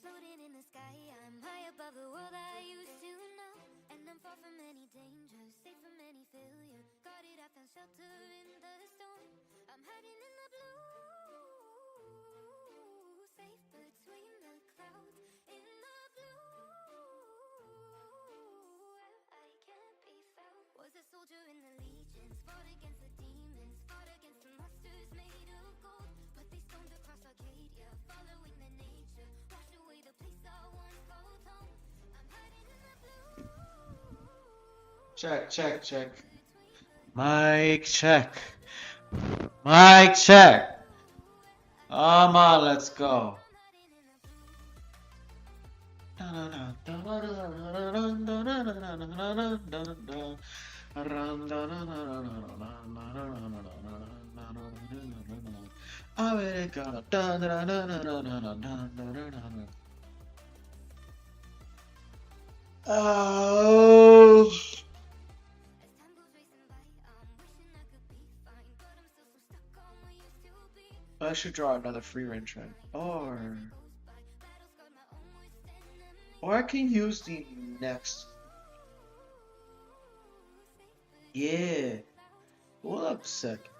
Floating in the sky, I'm high above the world I used to know. And I'm far from any danger, safe from any failure. Guarded, I found shelter in the storm. I'm hiding in the blue, safe between the clouds. In the blue, where I can't be found. Was a soldier in the legions, fought against the demons, fought against the monsters made of gold. But they stormed across Arcadia, following the nature, washed away the place I once called home. I'm hiding in the blue. Check, check, check. Mic check. Mic check. Come on, let's go. Oh. I should draw another Frieren trend. Or I can use the next. Yeah. Hold up a sec.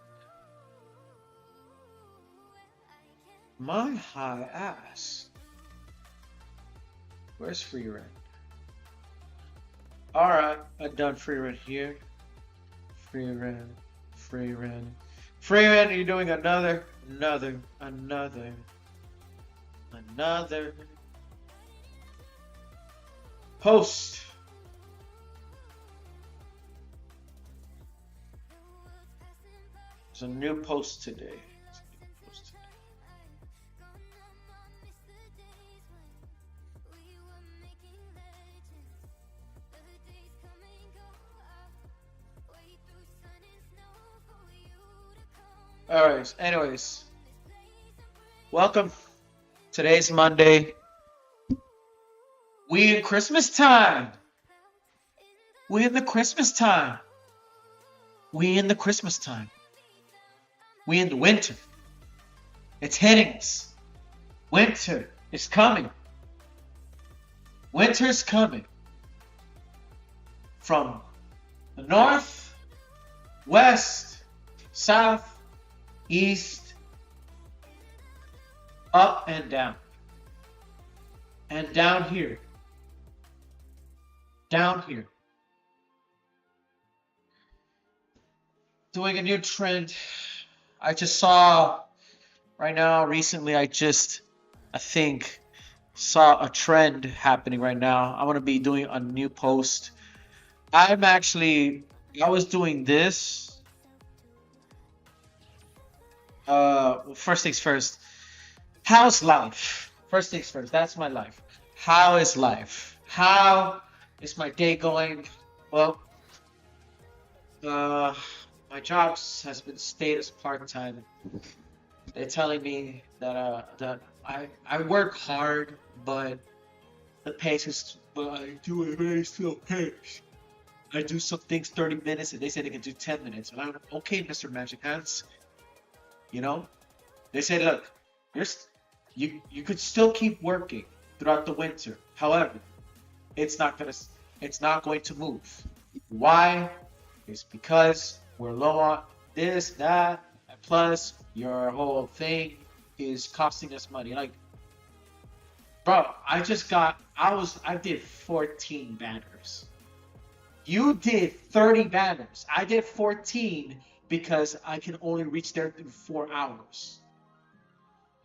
My high ass. Where's Frieren? Alright, I've done Frieren here. Frieren. Frieren, you're doing another post. There's a new post today. Alright, anyways. Welcome. Today's Monday. We in Christmas time. We in the Christmas time. We in the Christmas time. We in the winter. It's hitting us. Winter is coming. Winter's coming. From the north, west, south, east, up and down. And down here. Down here. Doing a new trend. I just saw right now, recently, I think, saw a trend happening right now. I want to be doing a new post. I was doing this. First things first. How's life? First things first. That's my life. How is life? How is my day going? Well, my job has been stayed as part-time. They're telling me that I work hard, but the pace is. But I do a very slow pace. I do some things 30 minutes, and they say they can do 10 minutes. And I'm okay, Mr. Magic Hands. You know, they say, look, you could still keep working throughout the winter. However, it's not going to move. Why? It's because we're low on this, that, and plus your whole thing is costing us money. Like, bro, I did 14 banners. You did 30 banners. I did 14 because I can only reach there in 4 hours.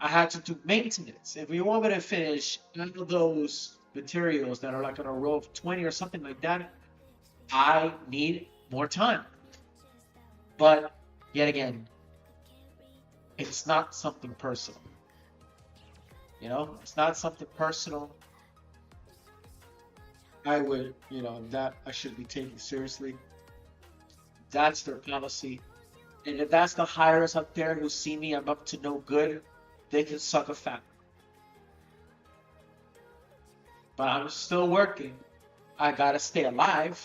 I had to do maintenance. If you want me to finish none of those materials that are like on a row of 20 or something like that, I need more time. But yet again, it's not something personal. You know, it's not something personal. I would, that I should be taken seriously. That's their policy. And if that's the hires up there who see me, I'm up to no good, they can suck a fat. But I'm still working. I gotta stay alive.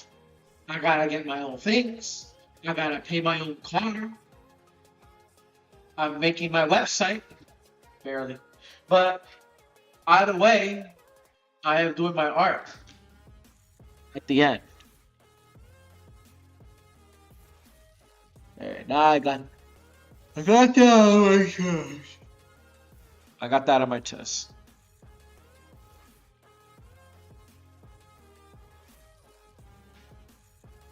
I gotta get my own things. I gotta pay my own car. I'm making my website. Barely. But Either way, I am doing my art at the end. Alright, now I got that on my chest. I got that on my chest.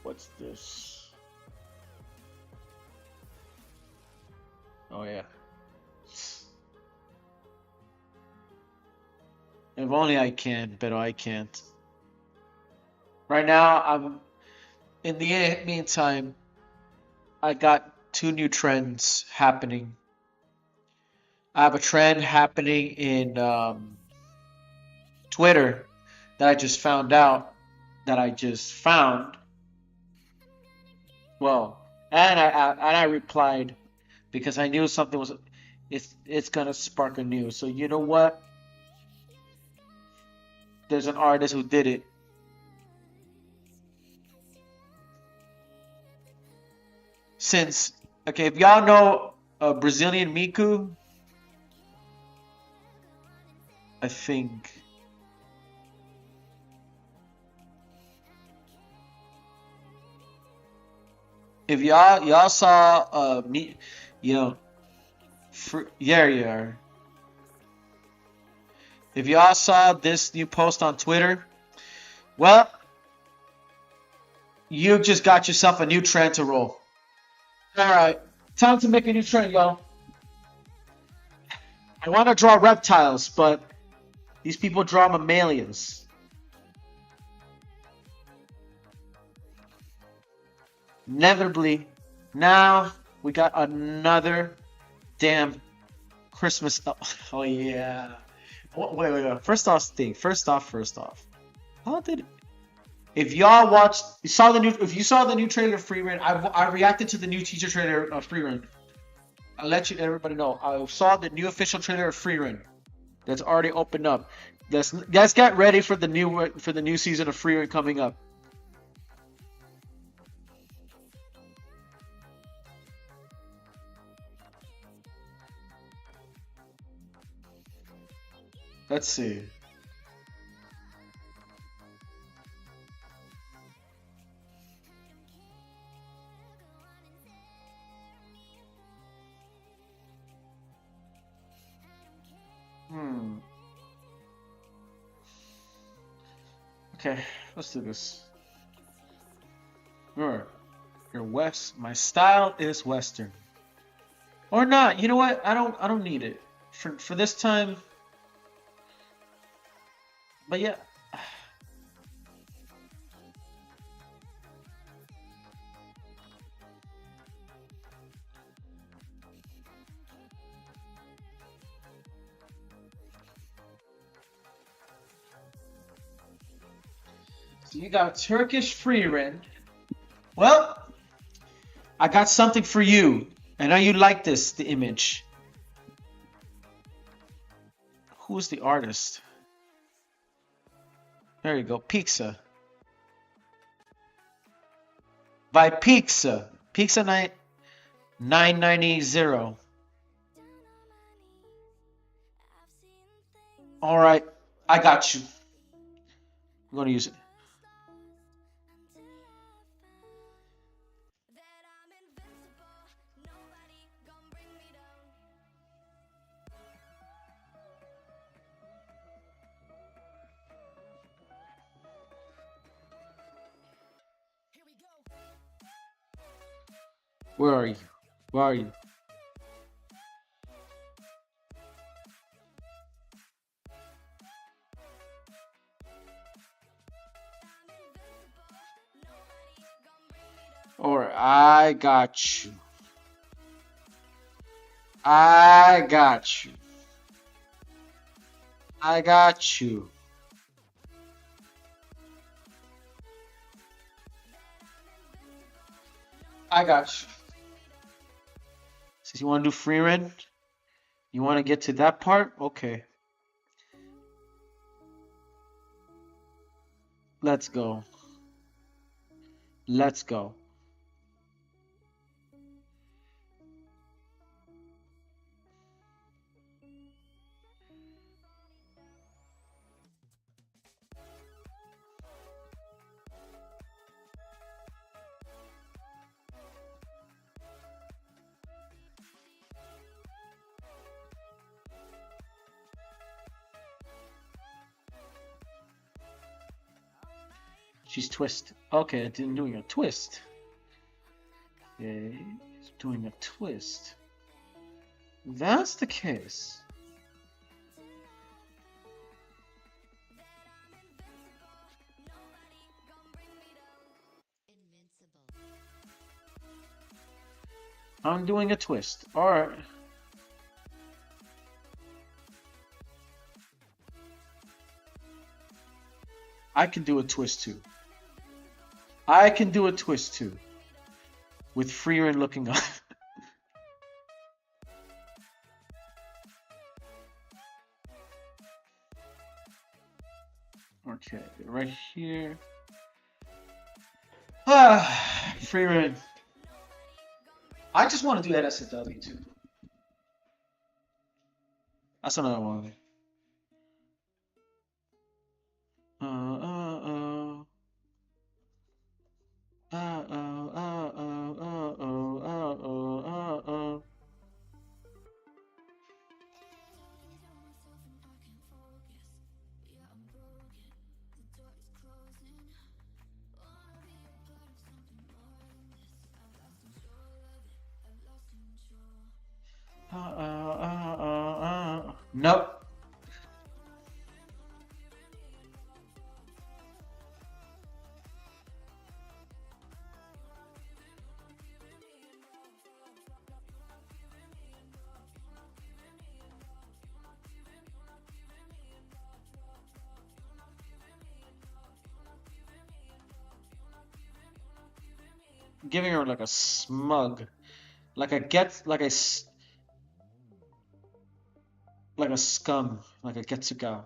What's this? Oh yeah. If only I can, but I can't. Right now, I'm in the meantime. I got two new trends happening. I have a trend happening in Twitter that I just found out that I just found. Well, and I replied because I knew something was it's gonna spark a news. So you know what? There's an artist who did it. Since okay, if y'all know Brazilian Miku, I think if y'all saw me, you know, yeah, yeah. If y'all saw this new post on Twitter, well, you just got yourself a new trend to roll. All right, time to make a new trend, y'all. I want to draw reptiles, but these people draw mammalians. Inevitably, now we got another damn Christmas. Oh yeah. Wait. First off. How did if y'all watched, you saw the new, if you saw the new trailer of Frieren, I reacted to the new teaser trailer of Frieren. I'll let you everybody know. I saw the new official trailer of Frieren that's already opened up. Let's get ready for the new season of Frieren coming up. Let's see. Hmm. Okay, let's do this. Remember, you're West. My style is Western. Or not. You know what? I don't need it. For this time. But yeah. So you got Turkish Frieren. Well, I got something for you. I know you like this, the image. Who's the artist? There you go, Pizza. By Pizza. Pizza 9990. Alright, I got you. I'm gonna use it. Where are you? Where are you? Or I got you. I got you. I got you. I got you. Since you want to do free rent, you want to get to that part? Okay. Let's go. Let's go. She's twist. Okay, I'm doing a twist. Okay, doing a twist. That's the case. I'm doing a twist. Alright. I can do a twist too. I can do a twist too. With Frieren looking up. Okay, right here. Ah, Frieren. I just want to do that SW too. That's another one. Uh, uh, uh. Nope. Giving her like a smug, like a like a scum, like a get to go,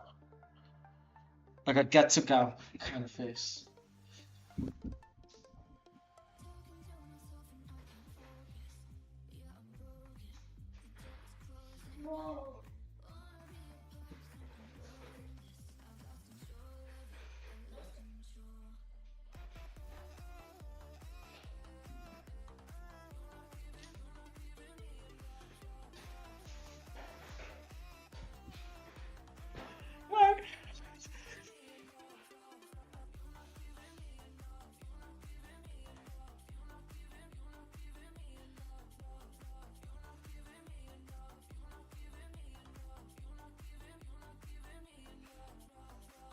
like a get to go kind of face.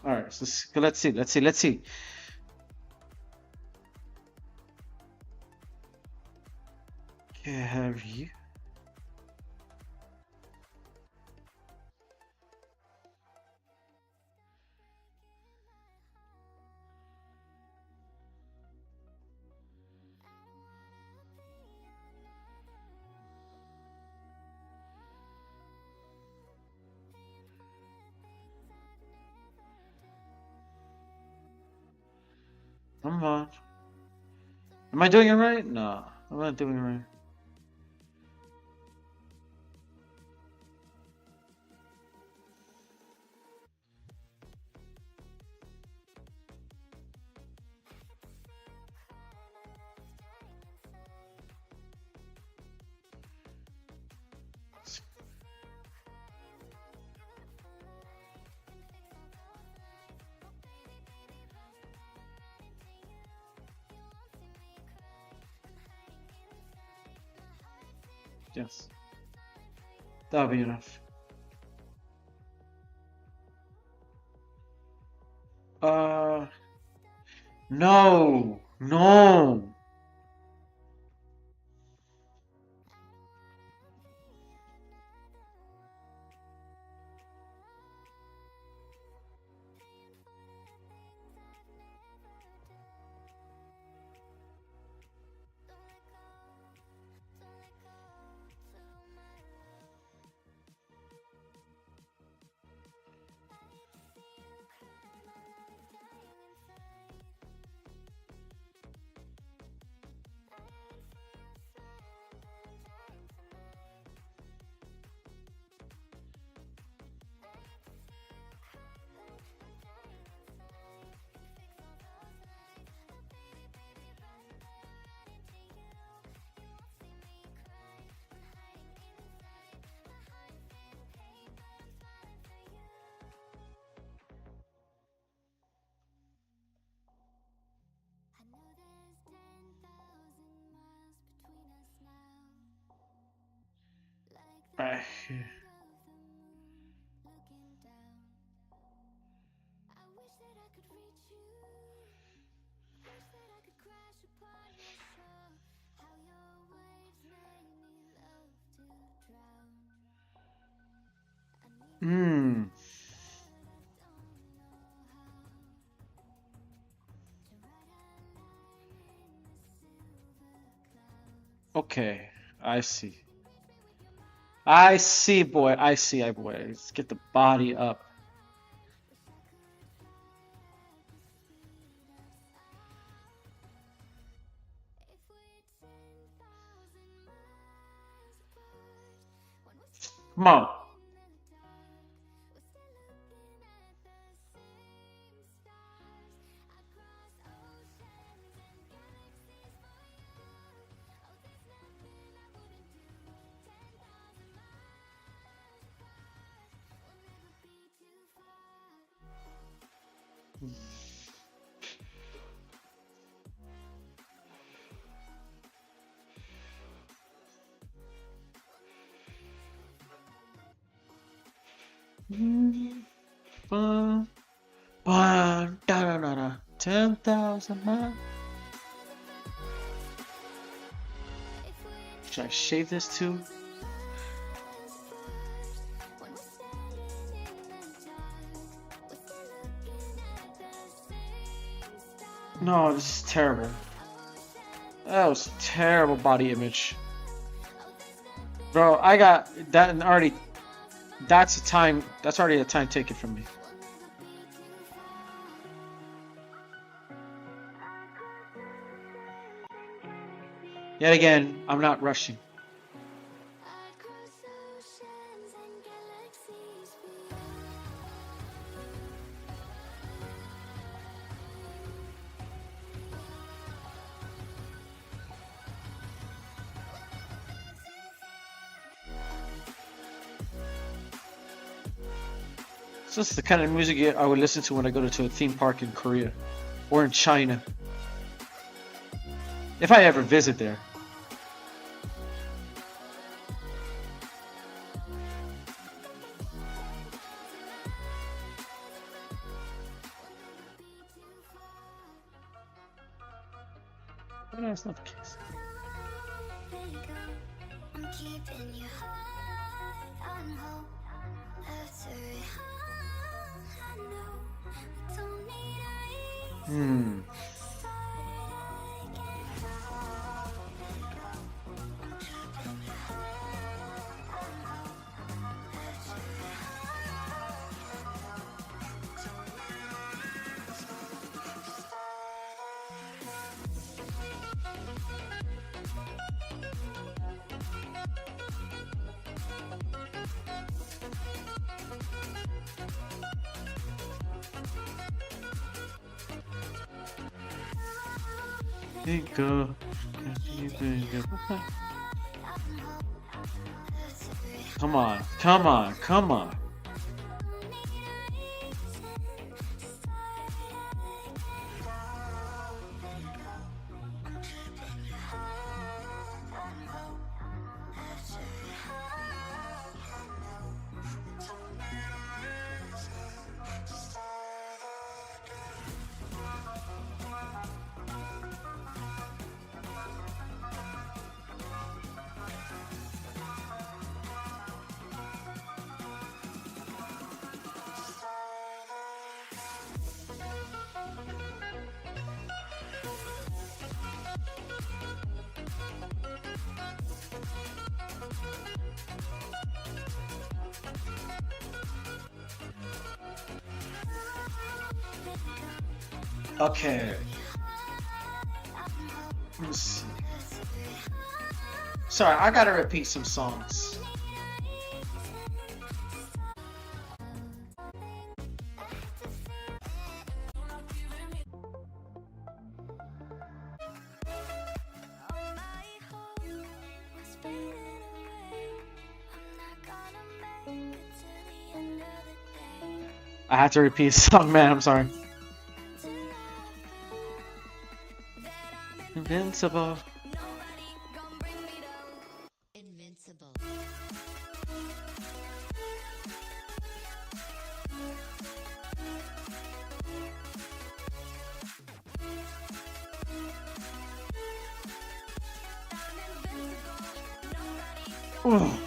All right, so let's see. Have you? Come on. Am I doing it right? No, I'm not doing it right. Yes, that'll be enough. Uh, no, no. Okay. Hmm. Okay. I see. I see, boy. I see, boy. Let's get the body up. Come on. Fun. Fun. Da da da da. 10,000 miles. Should I shave this too? No, this is terrible. That was terrible body image. Bro, I got that and already. That's a time. That's already a time taken from me. Yet again, I'm not rushing. So this is the kind of music I would listen to when I go to a theme park in Korea or in China. If I ever visit there. But no, that's not the case. Go. Come on, come on, come on. Okay. Let's see. Sorry, I gotta repeat some songs. I have to repeat a song, man. I'm sorry. Invincible. Ugh.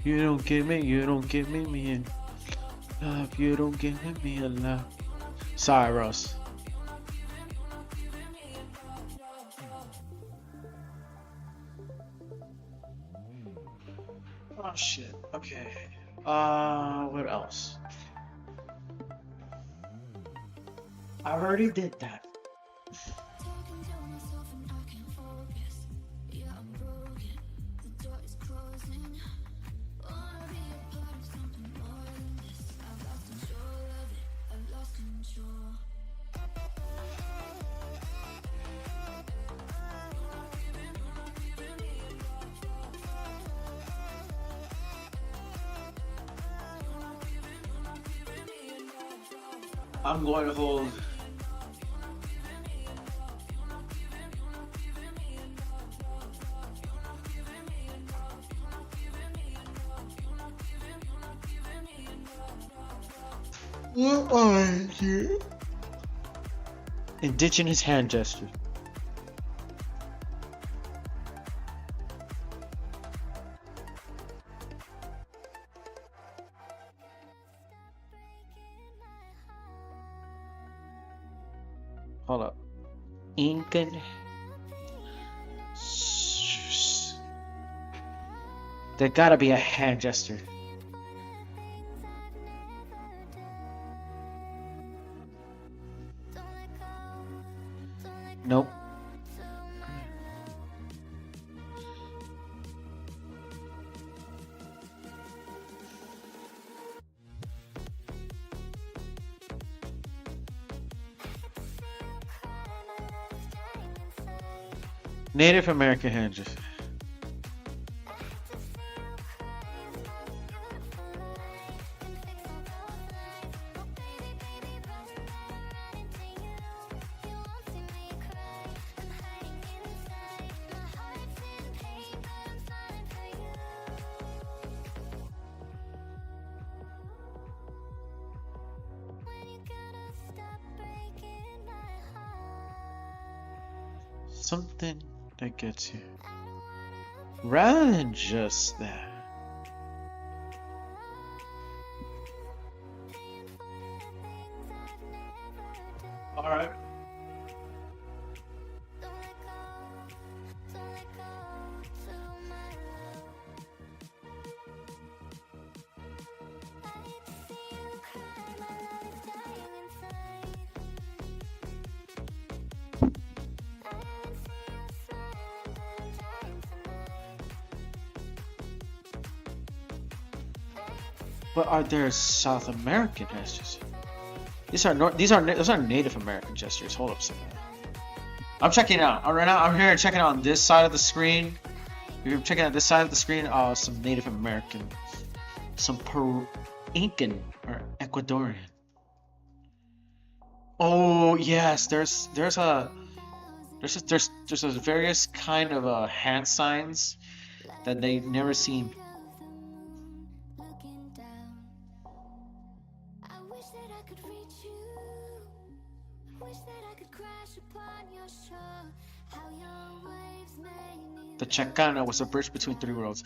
You don't give me love. You don't give me a love. Sorry, Ross. Oh shit. Okay. What else? I already did that. I'm going to hold. What are you? Indigenous hand gesture. Hold up. Incan. There gotta be a hand gesture. Nope. Native American hand gesture. Something that gets you. Rather than just that. Alright. But are there South American gestures? These are Native American gestures. Hold up a second. I'm checking it out. Right now, I'm here checking on this side of the screen. You're checking out this side of the screen. Some Native American, some Incan or Ecuadorian. Oh yes, there's a various kind of hand signs that they've never seen. The Chicana was a bridge between three worlds.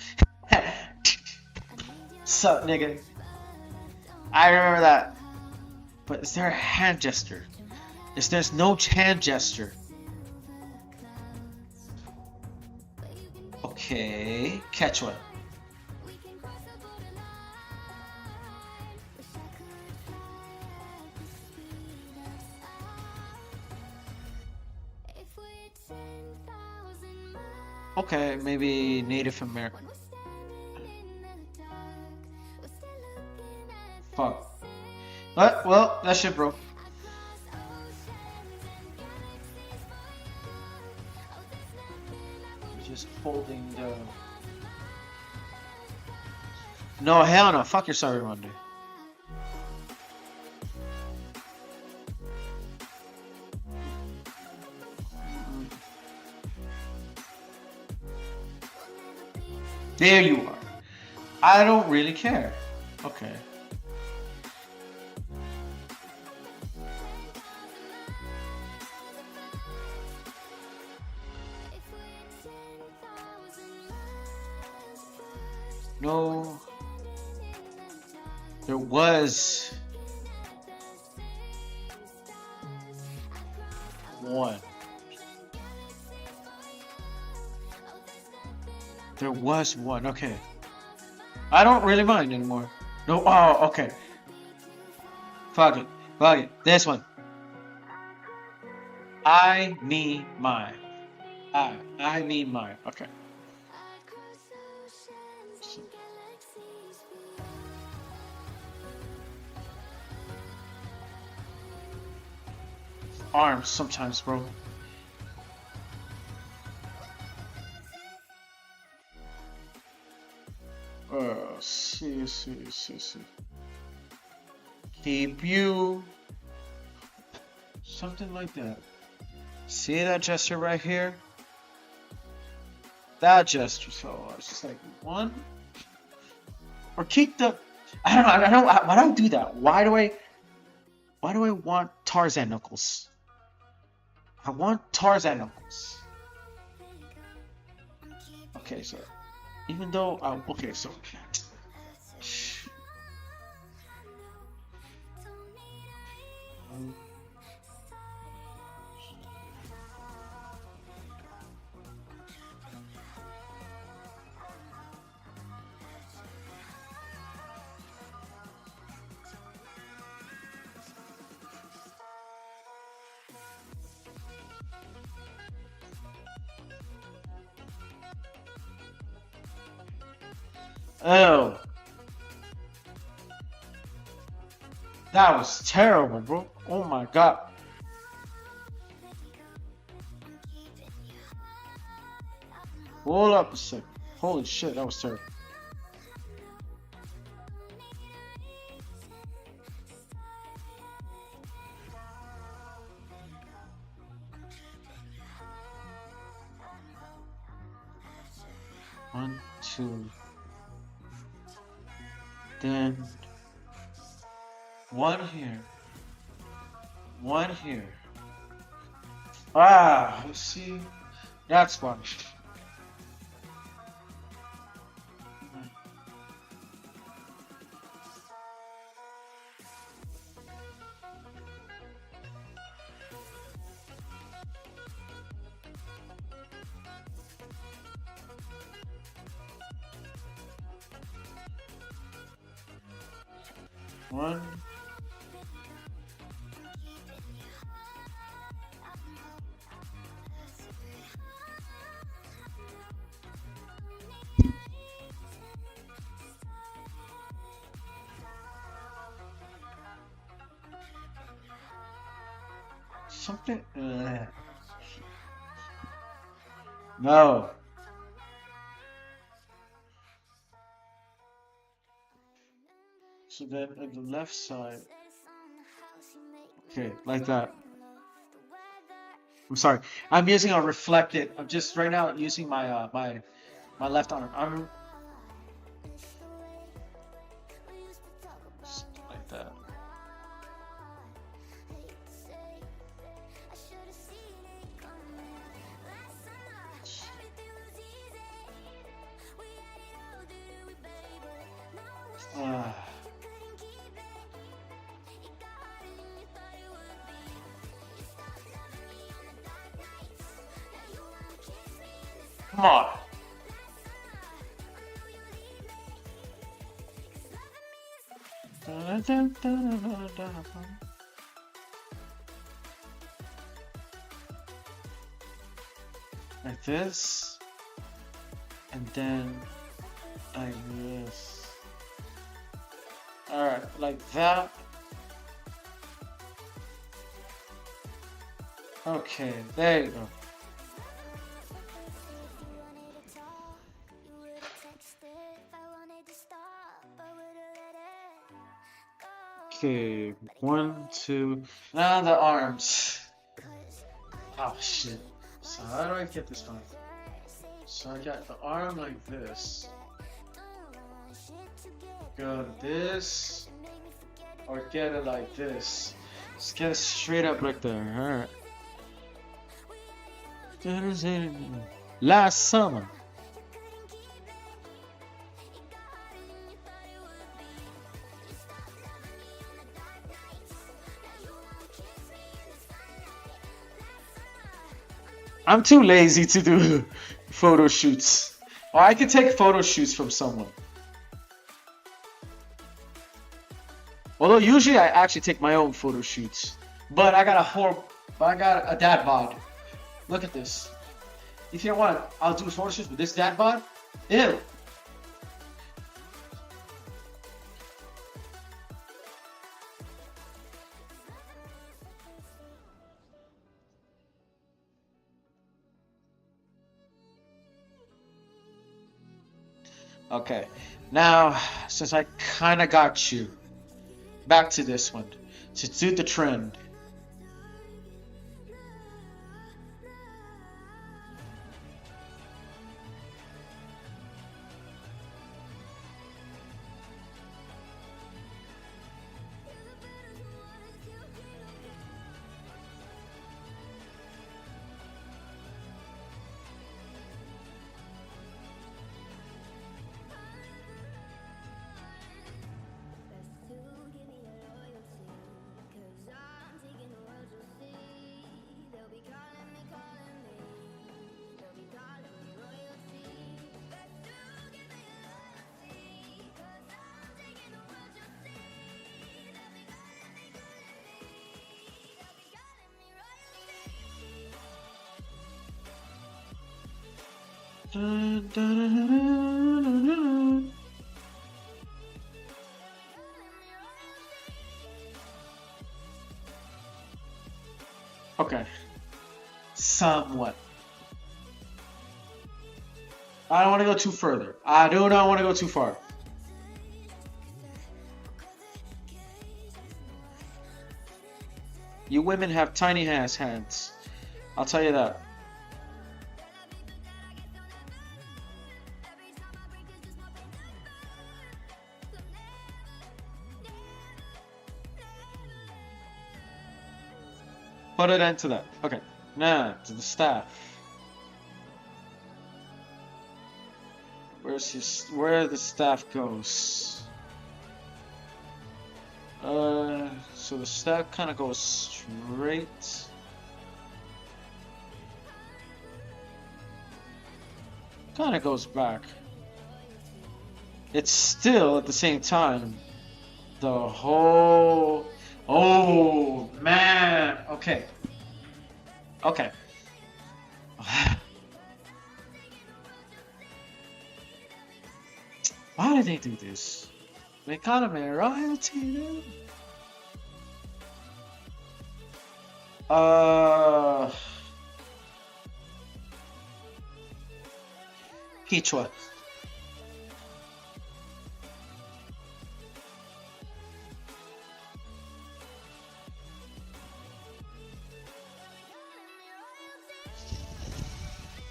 Sup, nigga? I remember that. But is there a hand gesture? There's no hand gesture. Okay, catch one. We can cross the borderline. Wish I could fly at the speed of sound. If we're 10,000 miles Okay, maybe Native American. when we're standing in the dark, we're still looking at the Fuck. same. But, well, that shit broke. Across oceans and galaxies for you. Oh, there's nothing I wouldn't Just do. holding the. No, hell no. Fuck your Sorry Monday. There you are. I don't really care. Okay. If we're 10,000 miles apart, No, standing in the dark, there was looking at the same stars. Across one. oceans and galaxies for you. Oh, there's nothing I There was one. Okay. I don't really mind anymore. No. Oh, okay. Fuck it. Fuck it. This one. I mean mine. I mean mine. Okay. I'd cross oceans and galaxies for you. Arms sometimes, bro. See. Keep you. Something like that. See that gesture right here? That gesture. So it's just like one. Or keep the. I don't know. I don't. Why do I do that? Why do I want Tarzan knuckles? I want Tarzan knuckles. Okay, so even though okay, so oh, that was terrible, bro. Oh my god. Hold up a sec. Holy shit, that was terrible. One, two. Then one here. One here. Ah, you see? That's one. One. Something. No. So then at the left side. Okay, like that. I'm sorry. I'm using a reflected. I'm just right now using my my left arm. I'm like that. Come on. Like this, and then like this. Alright, like that. Okay, there you go. Okay, one, two. Now the arms. Oh shit. So how do I get this done? So I got the arm like this. Go to this. Or get it like this. Just get it straight up like there. Alright. Last summer. I'm too lazy to do photo shoots. Or I could take photo shoots from someone. Although usually I actually take my own photo shoots. But I got a dad bod. Look at this. If you want, I'll do photo shoots with this dad bod. Ew. Okay, now since I kind of got you, back to this one to do the trend. Dun, dun, dun, dun, dun. Okay, somewhat. I don't want to go too further. I do not want to go too far. You women have tiny ass hands. I'll tell you that. Put it into that. Okay. Now to the staff. Where the staff goes? So the staff kind of goes straight. Kind of goes back. It's still at the same time the whole. Oh man. Okay. Okay. Why did they do this? They call me royalty now. Quechua.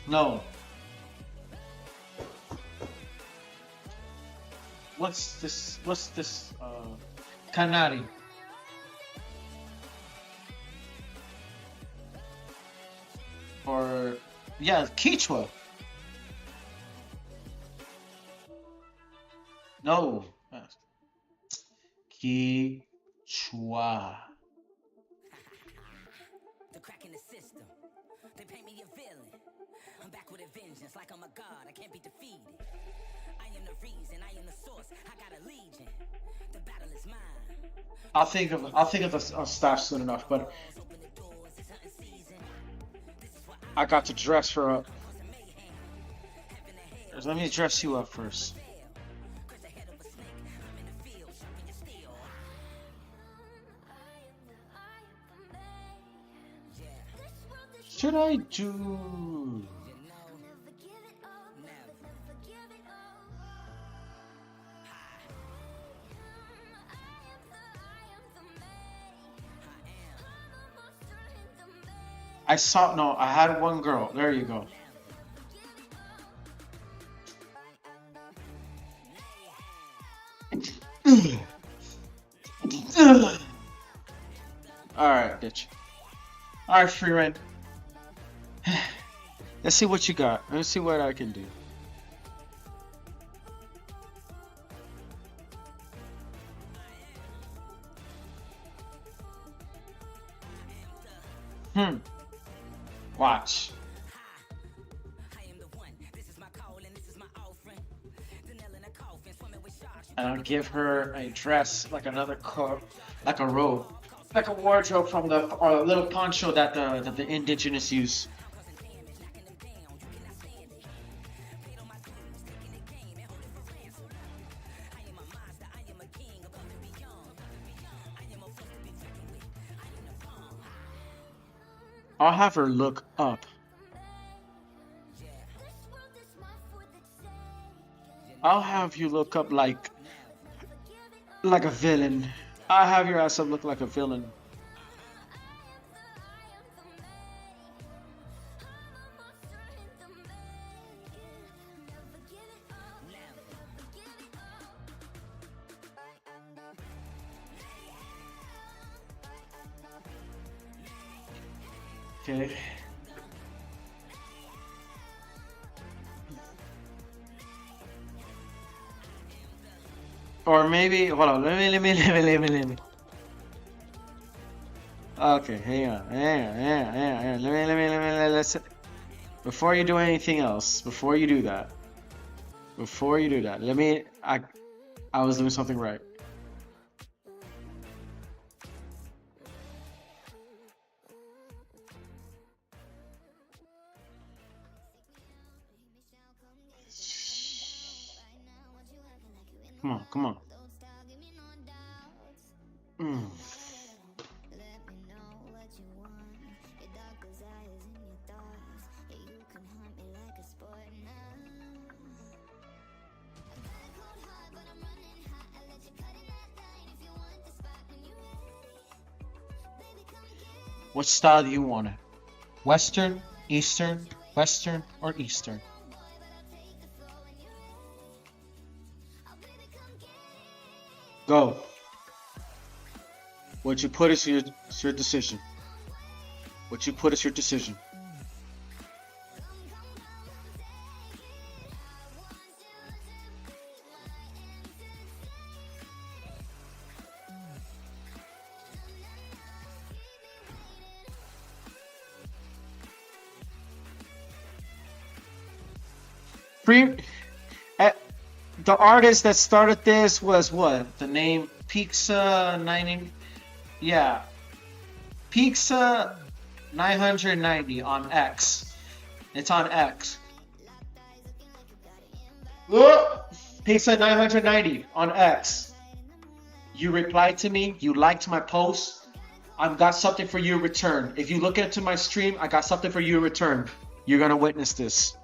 No. What's this? What's this? Canari. Or yeah, Quechua. No. Quechua. The crack in the system. They paint me a villain. I'm back with a vengeance like I'm a god. I can't be defeated. I I'll think of the staff soon enough, but I got to dress her up. Let me dress you up first. Should I do? I saw no. I had one girl. There you go. All right, bitch. All right, Frieren. Let's see what you got. Let's see what I can do. Watch. And I'll give her a dress like another coat, like a robe, like a wardrobe from the or a little poncho that the indigenous use. I'll have her look up. I'll have you look up like a villain. I'll have your ass up look like a villain. Okay. Or maybe hold on. Let me. Okay, hang on. Let's. Before you do anything else, before you do that, let me. I was doing something right. Come on. What style do you want? Western, Eastern, Western, or Eastern? Go. What you put is your decision. What you put is your decision. Free. The artist that started this was what? The name Pizza 90. Yeah. Pizza 990 on X. It's on X. Pizza 990 on X. You replied to me. You liked my post. I've got something for you in return. If you look into my stream, I got something for you in return. You're gonna witness this.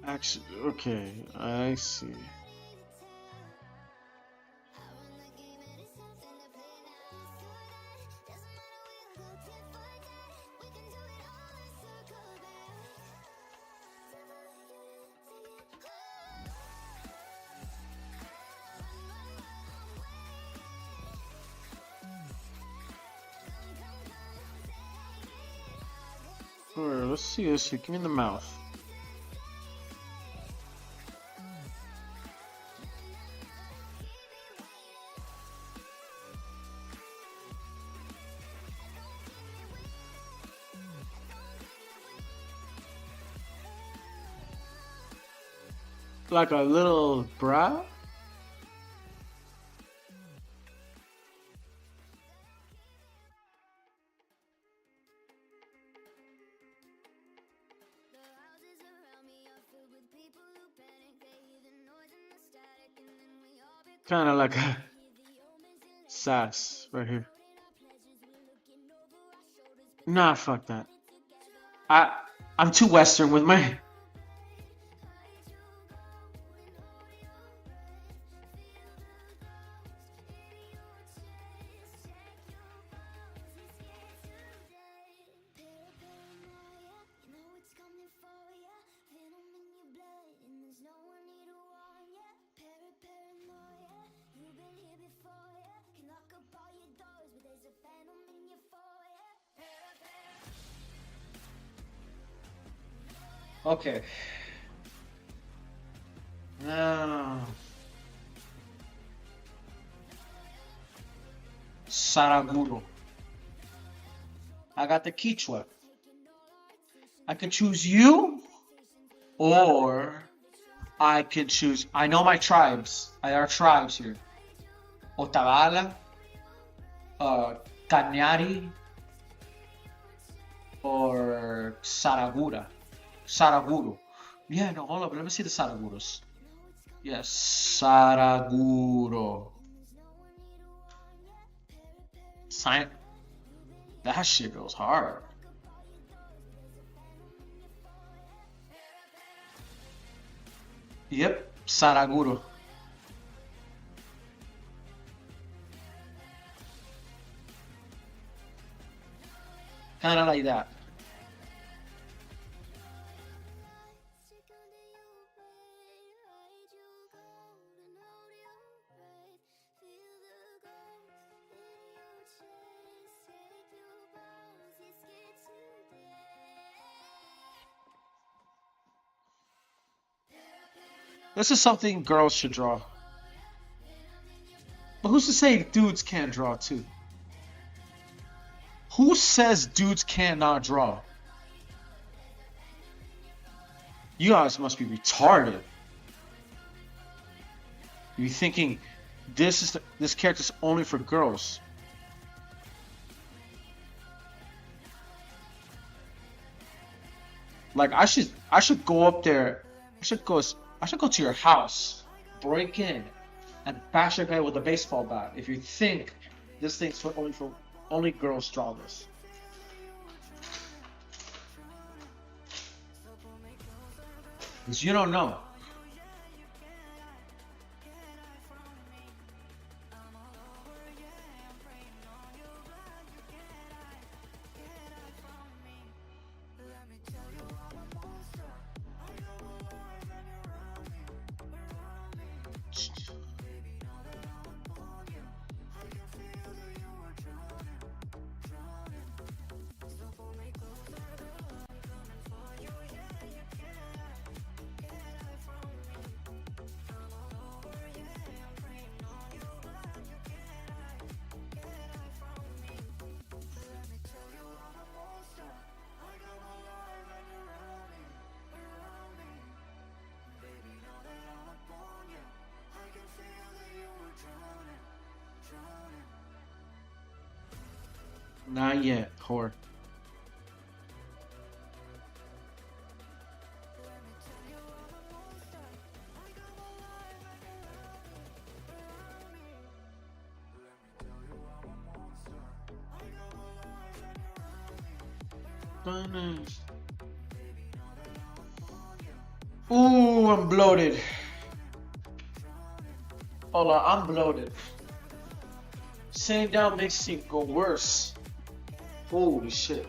Actually, okay, I see. Alright, let's see this. Give me the mouth. Like a little bra? Kind of like a sass right here. Nah, fuck that. I I'm too Western with my. Okay. Now, Saraguro. I got the Quichua. I can choose you, or I can choose. I know my tribes. I are tribes here. Otavalo, Cañari, or Saragura. Saraguro. Yeah, no, hold up. Let me see the Saraguros. Yes, Saraguro. Sign. That shit goes hard. Yep, Saraguro. Kind of like that. This is something girls should draw. But who's to say dudes can't draw too? Who says dudes cannot draw? You guys must be retarded. You're thinking this character's only for girls. Like I should go up there. I should go to your house, break in, and bash your guy with a baseball bat. If you think this thing's for only girls draw this. Because you don't know. Not yet, whore. Ooh, I'm bloated. Hold on, I'm bloated. Sitting down makes it go worse. Holy shit.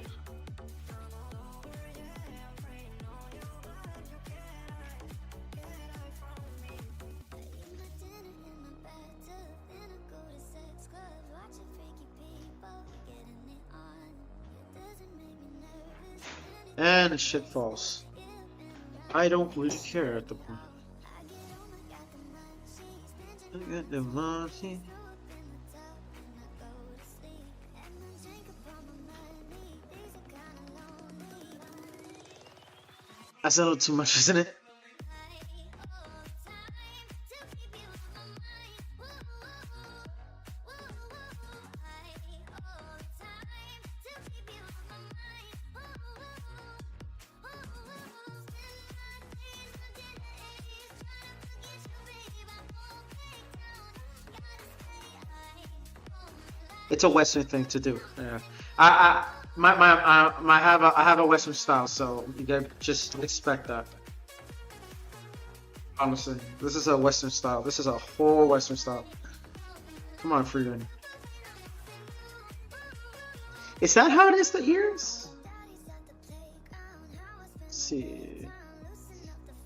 And shit falls. I don't really care at the point. I got the money. That's a little too much, isn't it? It's a Western thing to do. Yeah. I have a Western style, so you gotta just expect that. Honestly, this is a Western style. This is a whole Western style. Come on, Frieren. Is that how it is? The ears? Let's see.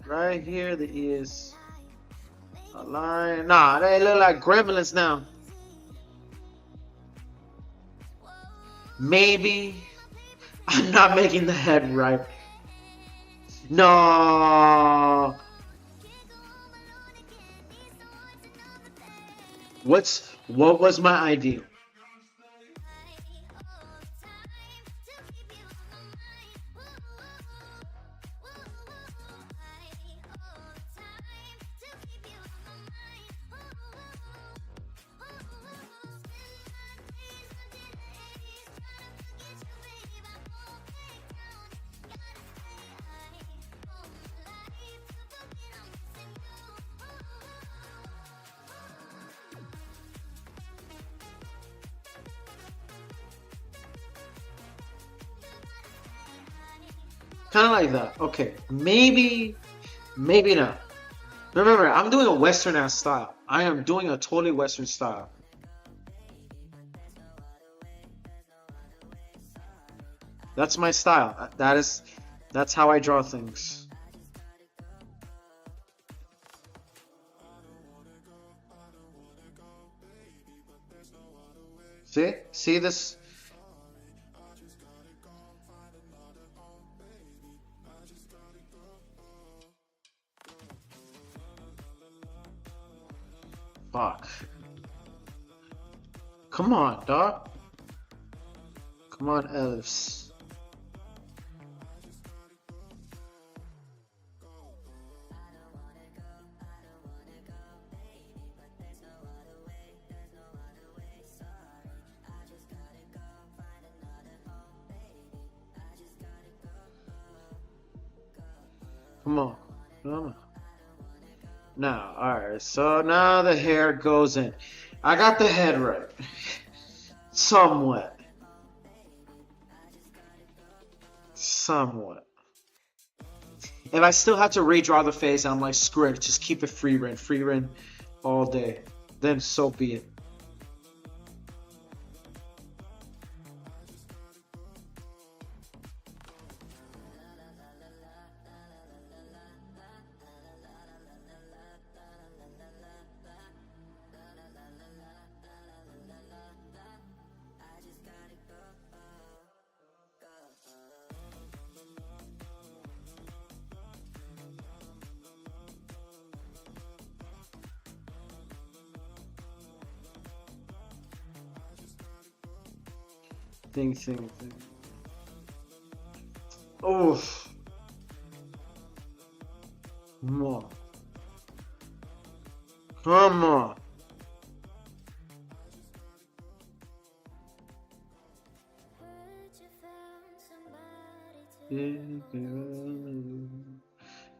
Right here, the ears. A line. Nah, they look like gremlins now. Maybe I'm not making the head right. No. What was my idea? Kind of like that. Okay, maybe not. Remember, I'm doing a Western ass style. I am doing a totally Western style. That's my style. That's how I draw things. See this? Fuck. Come on, dog. Come on, Elves. Come on. Come on. Now, alright, so now the hair goes in. I got the head right. Somewhat. Somewhat. If I still have to redraw the face, I'm like, screw it, just keep it Frieren all day. Then so be it. Thing. Oh. Come on. Come on.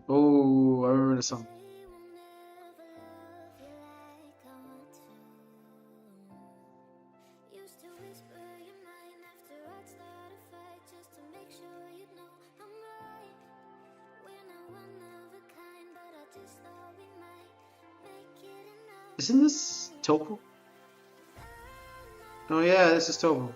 Oh, I remember the song. Isn't this Topo? Oh yeah, this is Topo.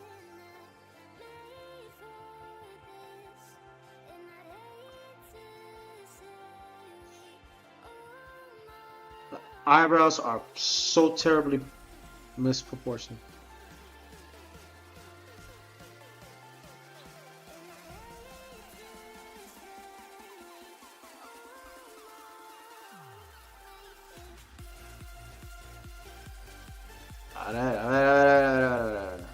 The eyebrows are so terribly misproportioned. A ver, a ver, a ver, a ver, a ver, a ver.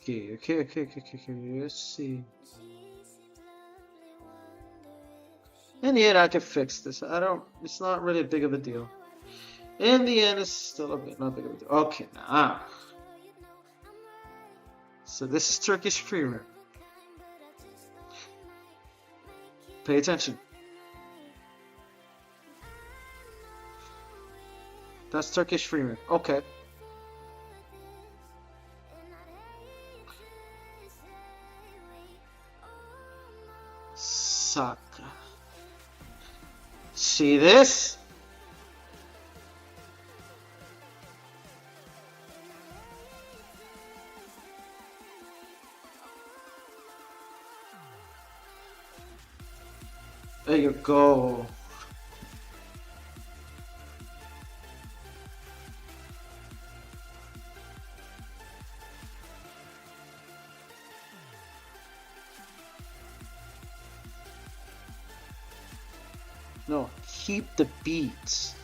Okay. Let's see. In the end, I can fix this. I don't. It's not really big of a deal. In the end, it's still a bit not big of a deal. Okay, now. So this is Turkish Frieren. Pay attention. That's Turkish Frieren. Okay. Saka. See this? There you go. No, keep the beats,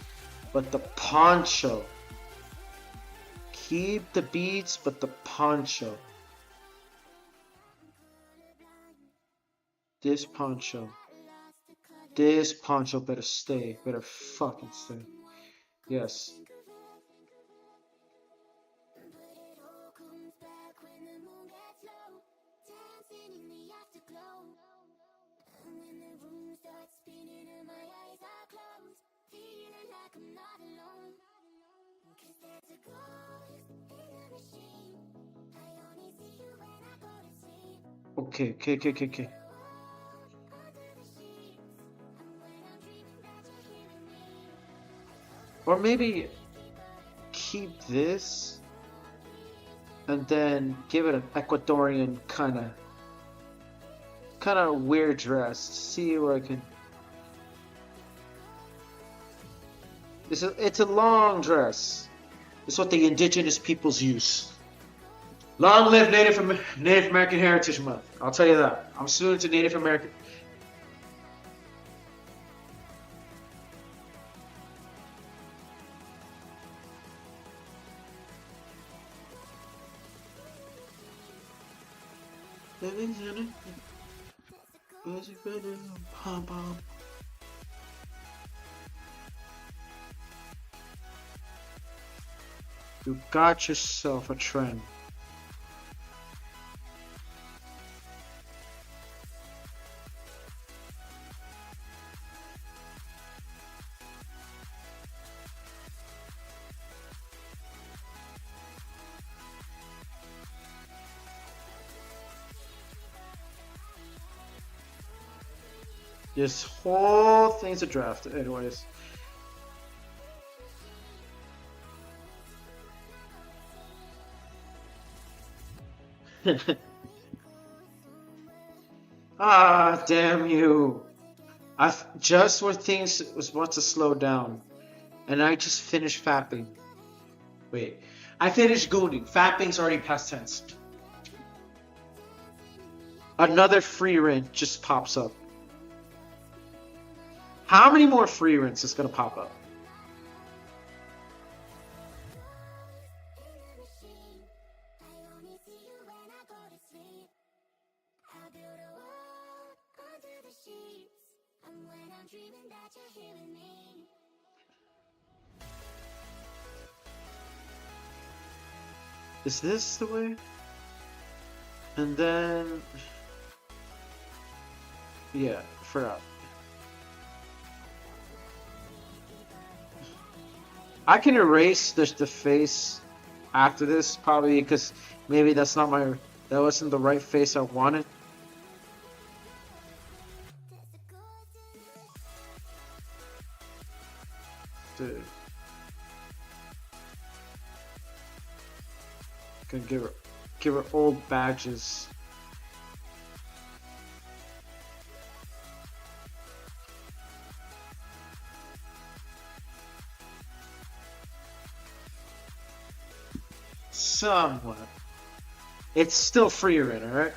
but the poncho. Keep the beats, but the poncho. This poncho. This poncho better stay. Better fucking stay. Yes. Okay. Or maybe keep this and then give it an Ecuadorian kind of weird dress. See where I can. It's a long dress. It's what the indigenous peoples use. Long live Native American Heritage Month. I'll tell you that. I'm suing to Native American. You got yourself a trend. This whole thing's a draft, anyways. Ah, damn you. Just when things was about to slow down, and I just finished fapping. Wait, I finished gooning. Fapping's already past tense. Another free rent just pops up. How many more free rents is gonna pop up? Is this the way? And then, yeah, forgot. I can erase the face after this, probably because maybe that wasn't the right face I wanted. Gonna give her old badges. Somewhat. It's still Frieren, alright?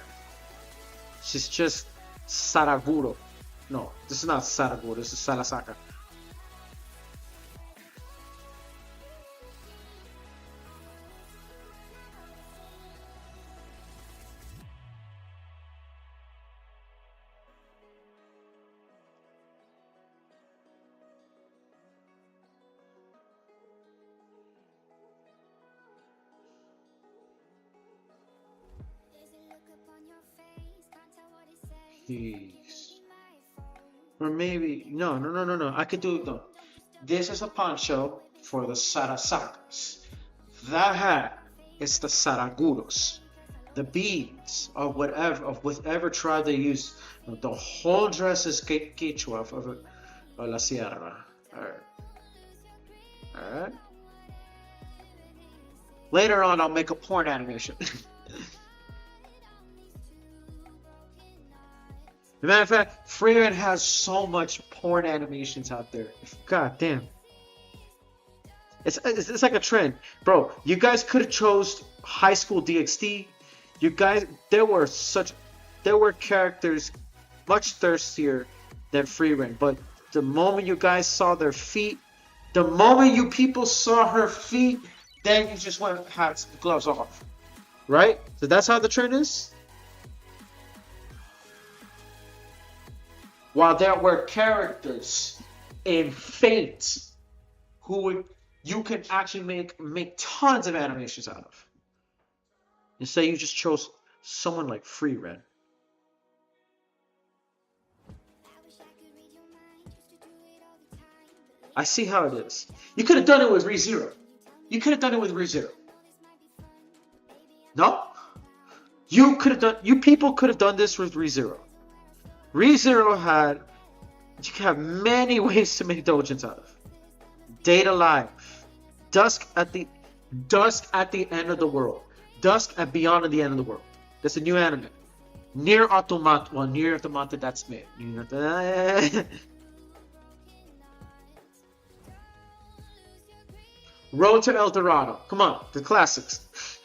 She's just Saraguro. No, this is not Saraguro, this is Sarasaka. Jeez. Or maybe no. I could do it though. This is a poncho for the Sarasakas. That hat is the Saraguros. The beads of whatever tribe they use. The whole dress is Quechua of La Sierra. Alright. Later on, I'll make a porn animation. As a matter of fact, Frieren has so much porn animations out there. God damn. It's like a trend. Bro, you guys could have chose High School DxD. You guys, there were characters much thirstier than Frieren. But the moment you guys saw their feet, the moment you people saw her feet, then you just went hats, gloves off. Right? So that's how the trend is? While there were characters in Fate who you can actually make tons of animations out of. Instead, you just chose someone like Frieren. I see how it is. You could have done it with ReZero. You could have done it with ReZero. No? You people could have done this with ReZero. ReZero you can have many ways to make doujins out of. Date Alive, Dusk at the end of the world, Dusk at Beyond the end of the world. That's a new anime. Nier Automata. Well, Nier Automata, that's me. Road to El Dorado. Come on, the classics.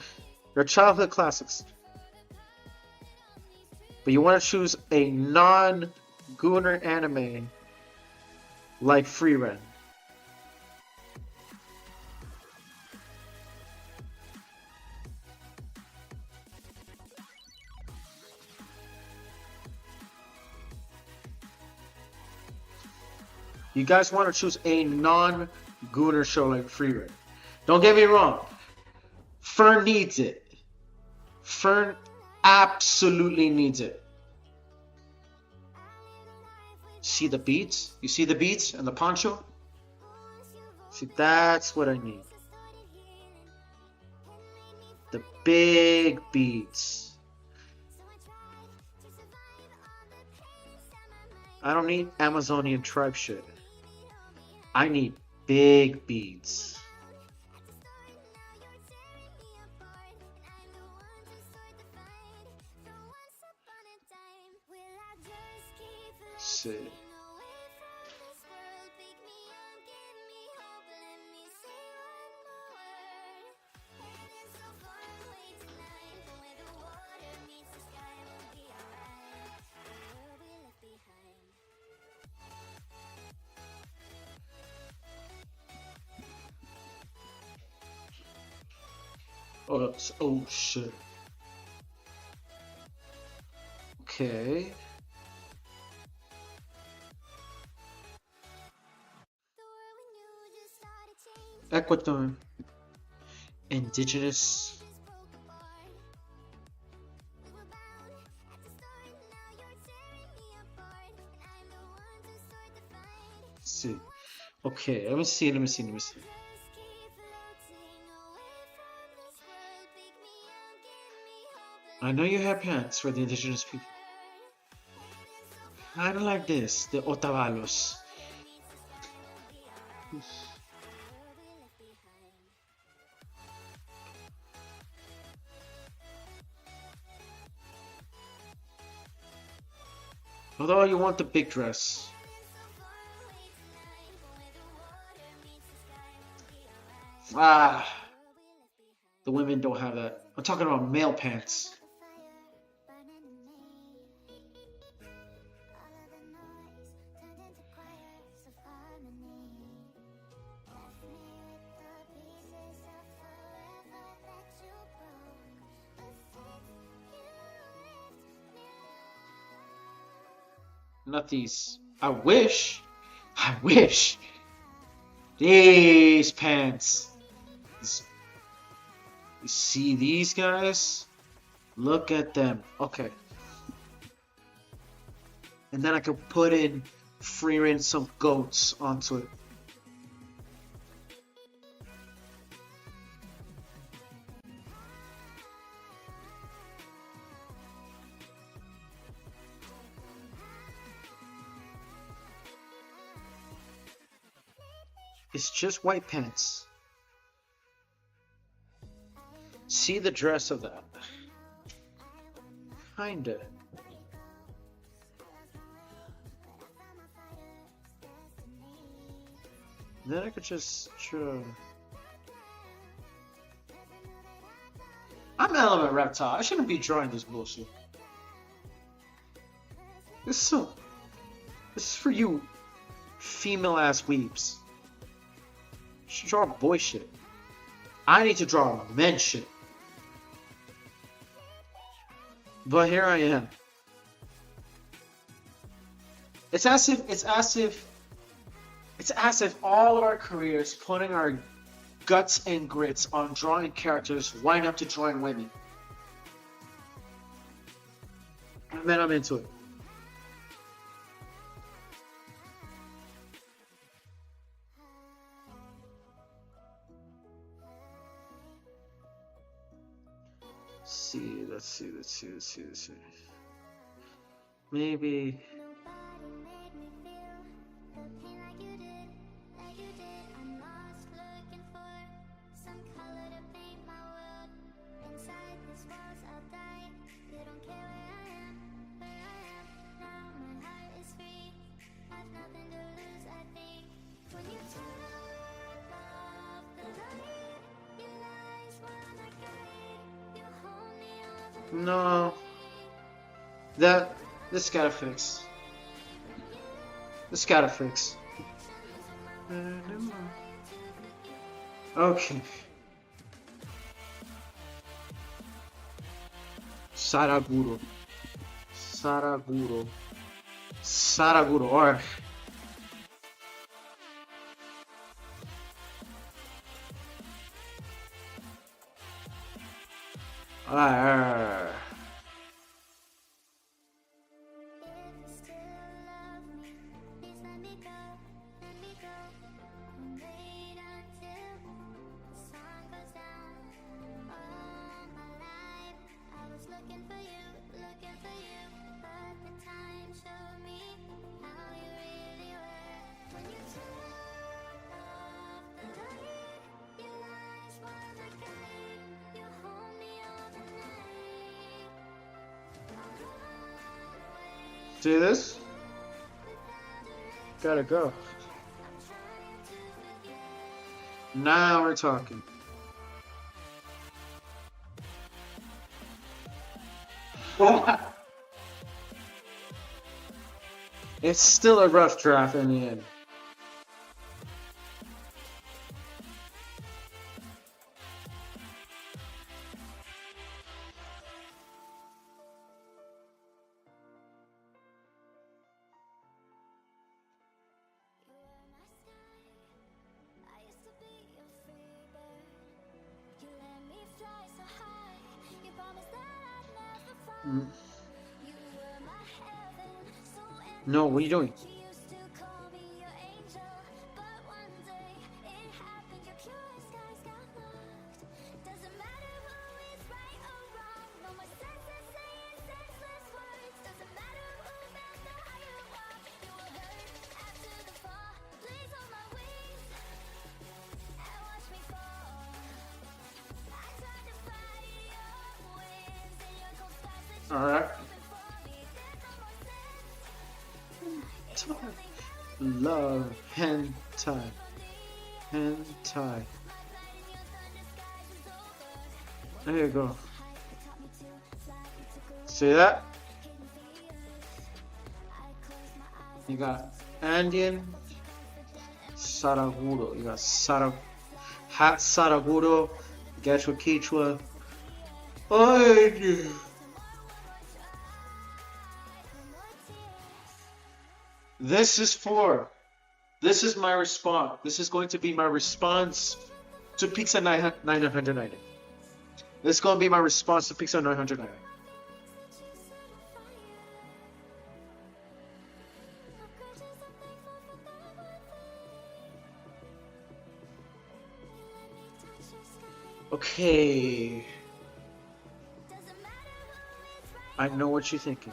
Your childhood classics. But you want to choose a non-Gunner anime like Frieren. You guys want to choose a non-Gunner show like Frieren. Don't get me wrong. Fern needs it. Fern absolutely needs it. See the beads? You see the beads and the poncho? See, that's what I need. The big beads. I don't need Amazonian tribe shit. I need big beads. Shit. Oh shit. Okay. Ecuador. Indigenous. Let's see. Okay, let me see. I know you have pants for the indigenous people. I don't like this, the Otavalos. Although you want the big dress. Ah, the women don't have that. I'm talking about male pants. Not these. I wish. I wish. These pants. You see these guys? Look at them. Okay. And then I can put in Frieren some goats onto it. It's just white pants. See the dress of that? Kinda. Then I could just draw. I'm Element Reptile. I shouldn't be drawing this bullshit. This is for you female ass weebs. You should draw boy shit. I need to draw men shit. But here I am. It's as if all of our careers putting our guts and grits on drawing characters wind up to drawing women. And then I'm into it. Let's see. Maybe. No. This gotta fix. This gotta fix. Okay. Saraguro. Alright. Alright. See this? Gotta go. Now we're talking. It's still a rough draft in the end. No, what are you doing? Alright. love hentai. Hentai. There you go. See that? You got Andean Saraguro. You got Hat Saraguro, Quechua Quechua. Oh, this is my response. This is going to be my response to Pizza 990. This is going to be my response to Pizza 990. Okay. I know what you're thinking.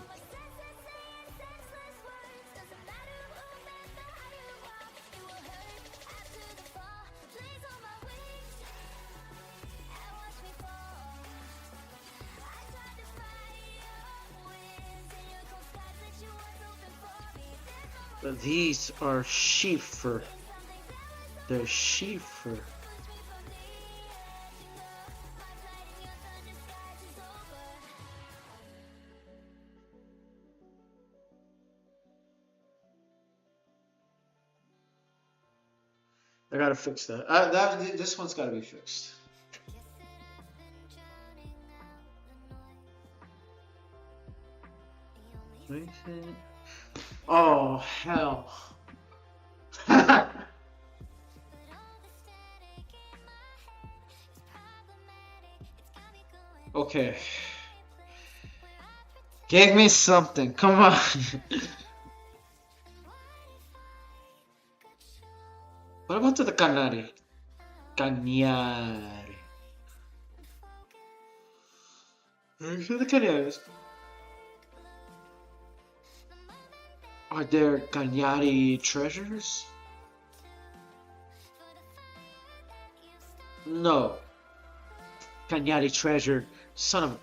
These are Schiefer. They're Schiefer. I gotta fix that. This one's gotta be fixed. Oh hell. Okay. Give me something. Come on. What about the Canary? Cagnari. Who's the Canaries? Are there Cagnari treasures? No. Cagnari treasure. Son of a...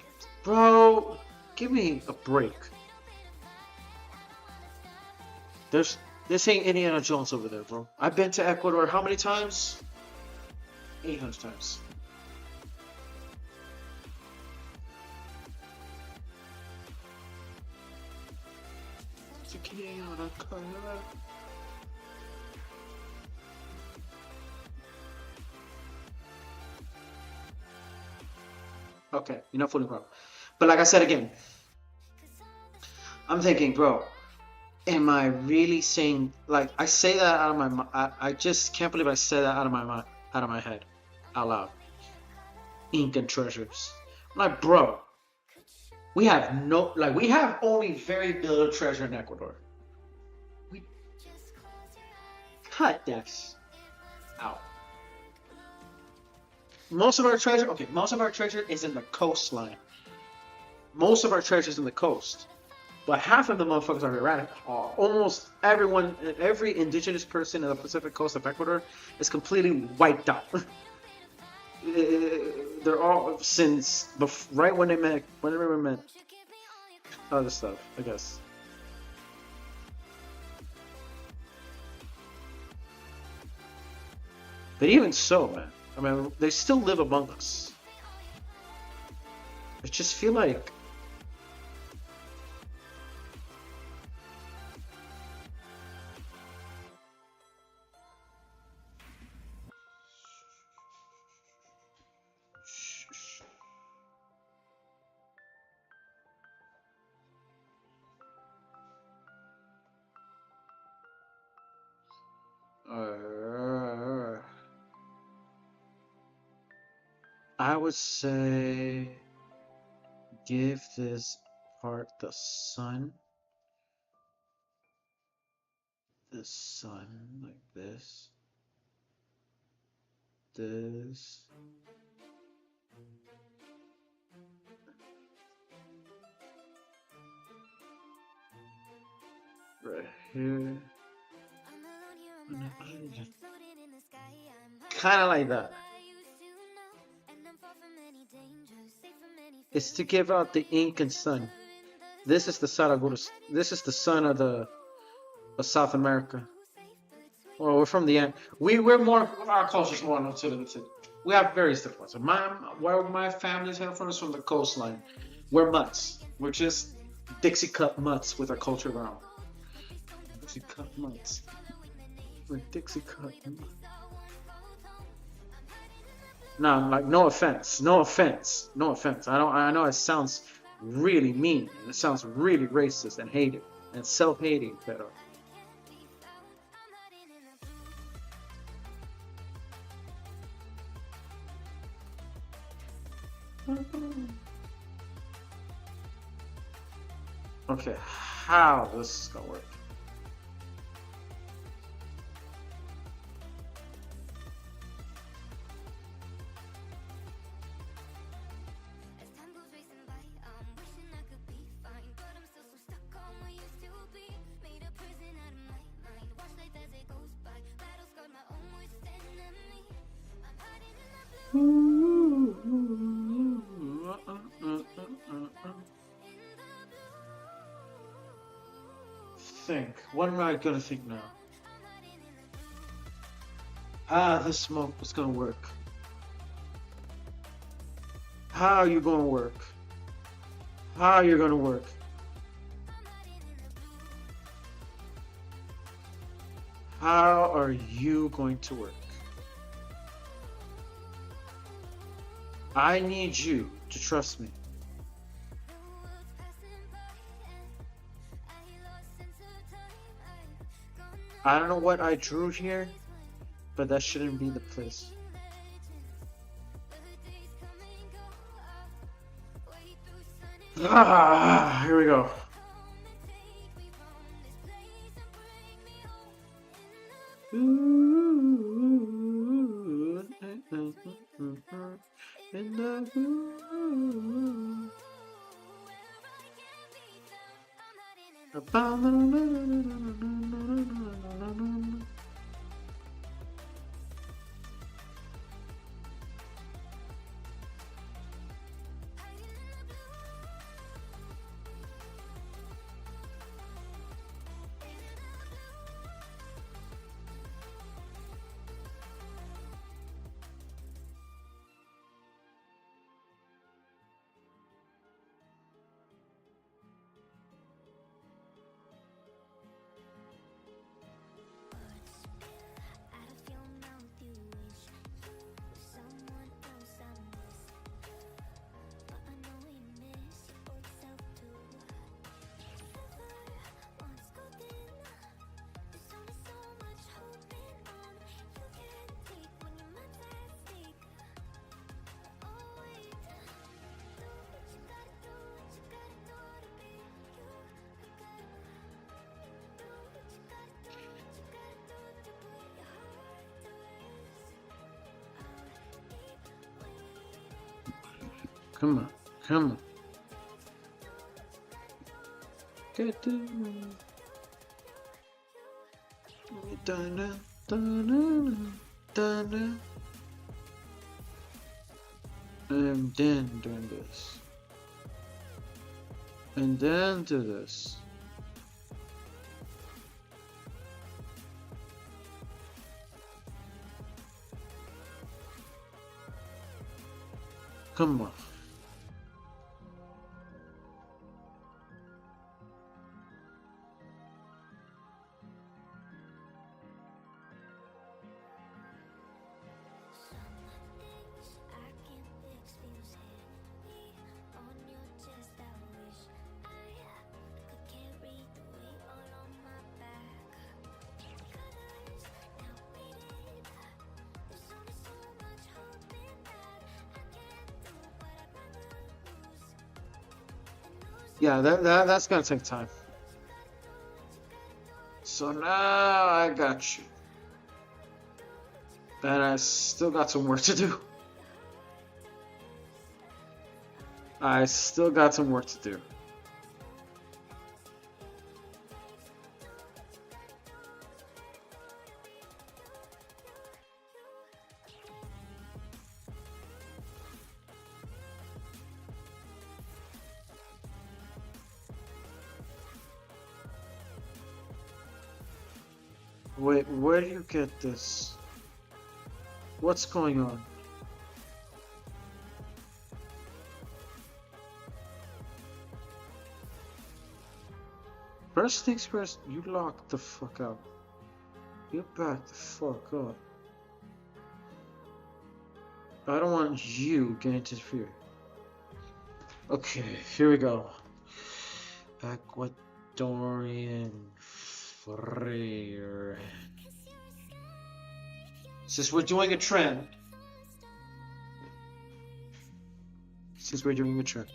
Bro, give me a break. This ain't Indiana Jones over there, bro. I've been to Ecuador how many times? 800 times. Okay, enough fooling around. But like I said again, I'm thinking, bro, am I really saying, like, I say that out of my mind. I just can't believe I said that out of my mind, out of my head, out loud. Incan treasures. I'm like, bro, we have only very little treasure in Ecuador. We cut this out. Most of our treasure is in the coastline. Most of our treasure is in the coast. But half of the motherfuckers are erratic. Almost everyone, every indigenous person in the Pacific coast of Ecuador is completely wiped out. They're all since right when they met, whenever we met other stuff, I guess. But even so, man, I mean, they still live among us. I just feel like I would say give this part the sun like this, right here, kind of like that. It's to give out the Incan sun. This is the Saragurus. This is the sun of South America. Well, we're from the end. We're more our culture's more limited. We have various different ones. Where my family's hail from is from the coastline. We're mutts. We're just Dixie Cup mutts with our culture around. Dixie Cup mutts. We're Dixie Cup. No, like no offense, no offense, no offense. I don't. I know it sounds really mean and it sounds really racist and hated and self-hating, but okay, how this is gonna work? As time goes racing by, I'm wishing I could be fine, but I'm still so stuck on what used to be. Made a prison out of my mind. Watch life as it goes by. Battle scarred my own worst enemy. I'm hiding in the Think. What am I gonna think now? This smoke was gonna work. How are you gonna work? How are you gonna work? How are you going to work? I need you to trust me. world's passing by, and I lost sense of time. I've gone I don't know what I drew here, but that shouldn't be the place. the days come and go. I wait through sun and Here we go. come and take me from this place and bring me home. In the Where I can be found, I'm hiding in the hiding in the blue. Out of your mouth you wish you someone else I miss, but I know we miss your old self too. Never once golden. There's only so much holding on. You can't take when your mind's at stake. Oh wait, do what you gotta do, what you gotta do to be you again. Do what you gotta do, what you gotta do to put your heart to rest. I'll keep waiting. Come on, come on. Get to me. Da-na, da-na, da-na. And then doing this. And then do this. Come on. Things I can't fix feels heavy on your chest. I wish I could carry the weight all on my back. Colors now faded. There's only so much holding back. I can't do what I'd rather lose. And lose Yeah, that's gonna take time. So now I got you. But I still got some work to do. I still got some work to do. Wait, where do you get this? What's going on? First things first, you lock the fuck out. You back the fuck up. I don't want you getting interfered. Okay, here we go. Ecuadorian Frieren. Since we're doing a trend. Since we're doing a trend.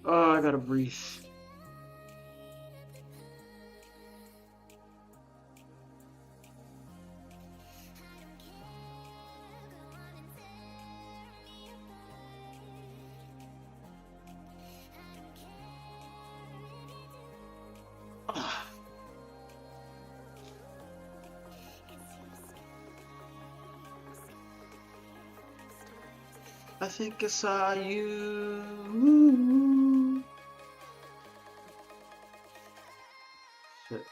Oh, I gotta breathe. I think I saw you. Shit.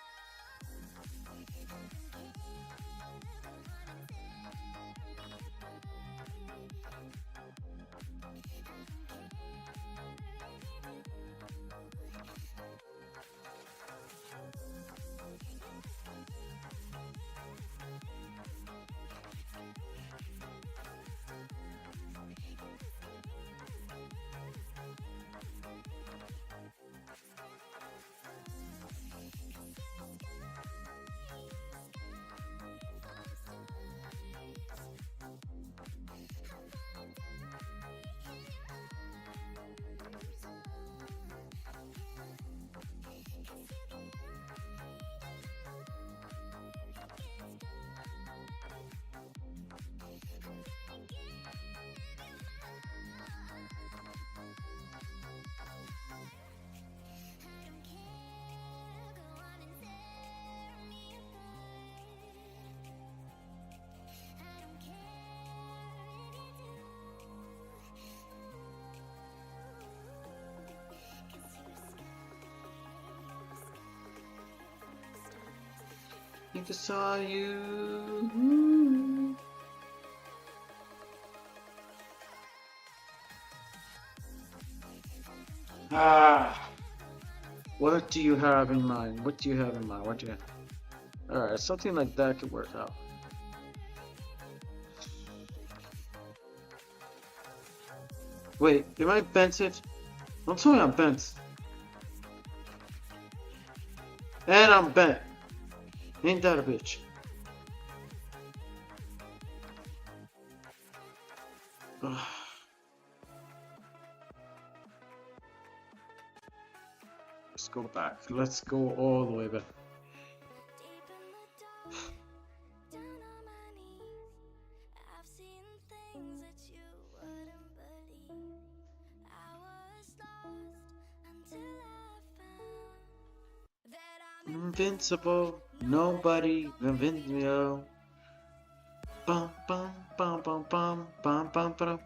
I think I saw you. Ah. What do you have in mind? What do you have in mind? What do you have? Alright, something like that could work out. Wait, am I bent it? Don't tell me I'm bent. And I'm bent. Ain't that a bitch? Ugh. Let's go back. Let's go all the way back. Invincible, nobody invincible. Bum bum bum bum bum bum bum bum.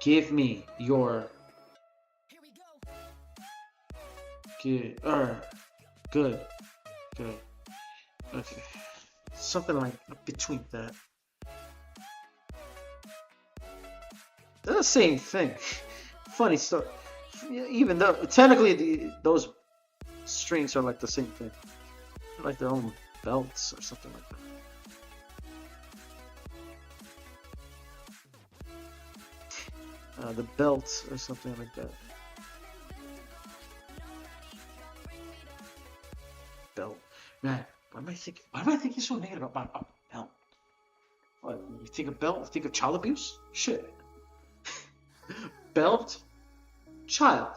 Give me your. Good. Good. Good. Okay. Something like between that. They're the same thing. Funny stuff. Even though technically those strings are like the same thing. They're like their own belts or something like that. The belts or something like that. Belt. Man, why am I thinking so negative about a belt? What, you think of belt? You think of child abuse? Shit. Belt, child,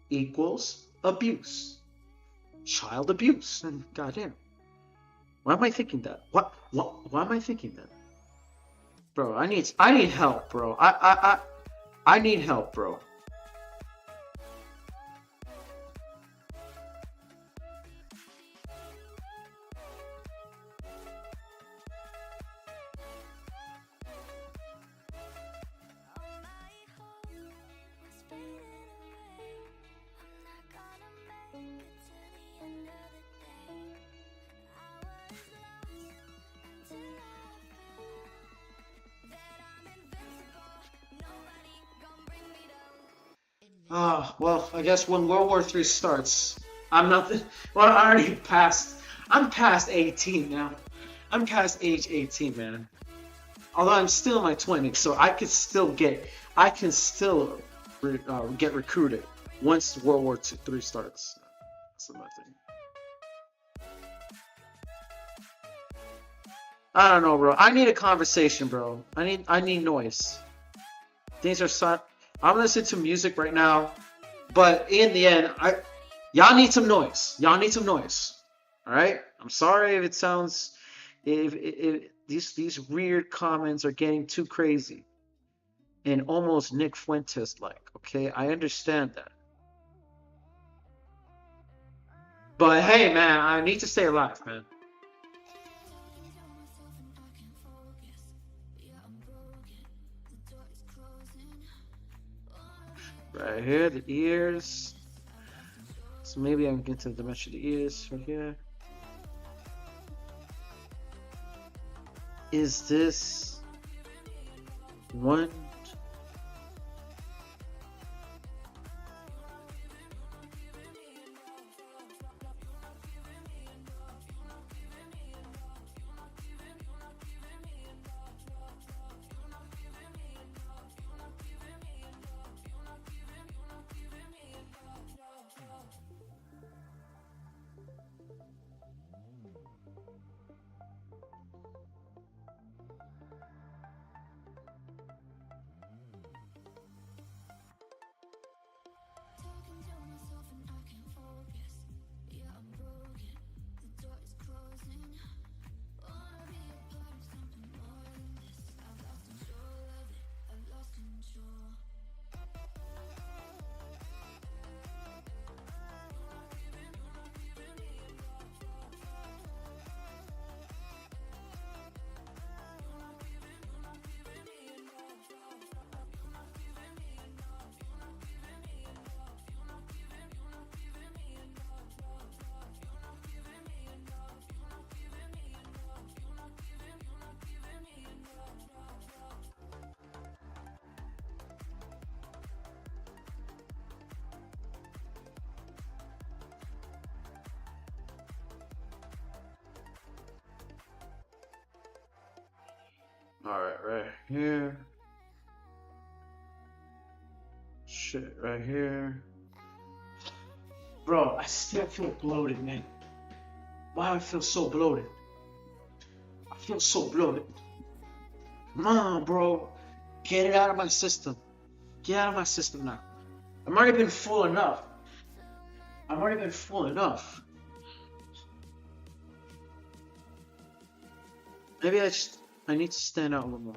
equals abuse. Child abuse. And goddamn. Why am I thinking that? What? Why am I thinking that? Bro, I need help, bro. I need help, bro. Well, I guess when World War III starts, I'm not the, well, I already passed, I'm past 18 now. I'm past age 18, man. Although I'm still in my 20s, so I can still get recruited once World War III starts. That's another thing. I don't know, bro. I need a conversation, bro. I need noise. Things are so. I'm listening to music right now, but in the end, y'all need some noise. Y'all need some noise. All right. I'm sorry if it sounds if these weird comments are getting too crazy and almost Nick Fuentes like. Okay, I understand that, but hey, man, I need to stay alive, man. Right here, the ears. So maybe I can get to the dimension of the ears right here. Is this one? All right here. Shit, right here. Bro, I still feel bloated, man. Why I feel so bloated? I feel so bloated. Come on, bro. Get it out of my system. Get out of my system now. I've already been full enough. I've already been full enough. Maybe I need to stand out a little more.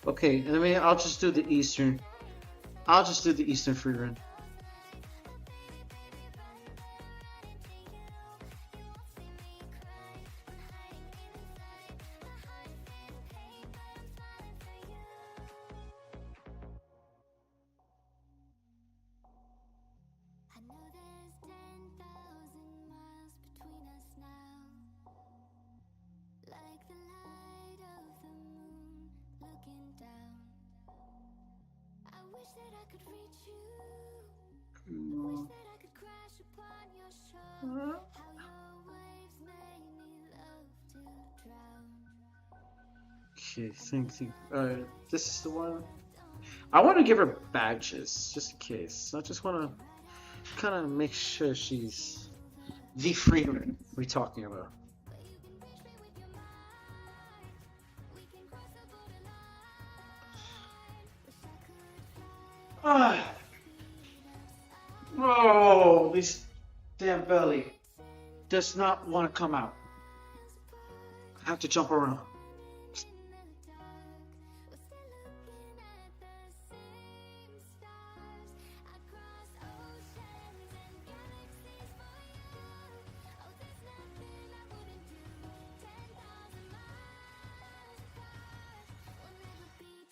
Okay, I mean, I'll just do the Eastern. I'll just do the Eastern Frieren. Okay, think. This is the one. I want to give her badges, just in case. I just want to kind of make sure she's the Frieren we're talking about. Ah, oh, this damn belly does not want to come out. I have to jump around.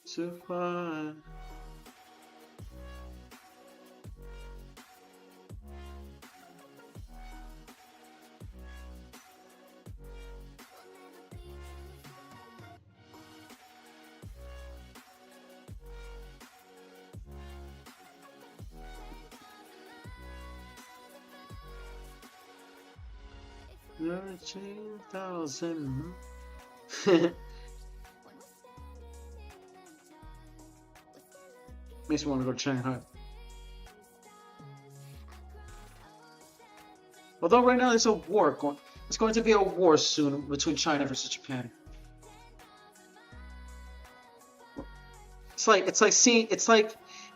So fun. $13,000. Makes me want to go to Shanghai. Although right now there's a war going. It's going to be a war soon between China versus Japan.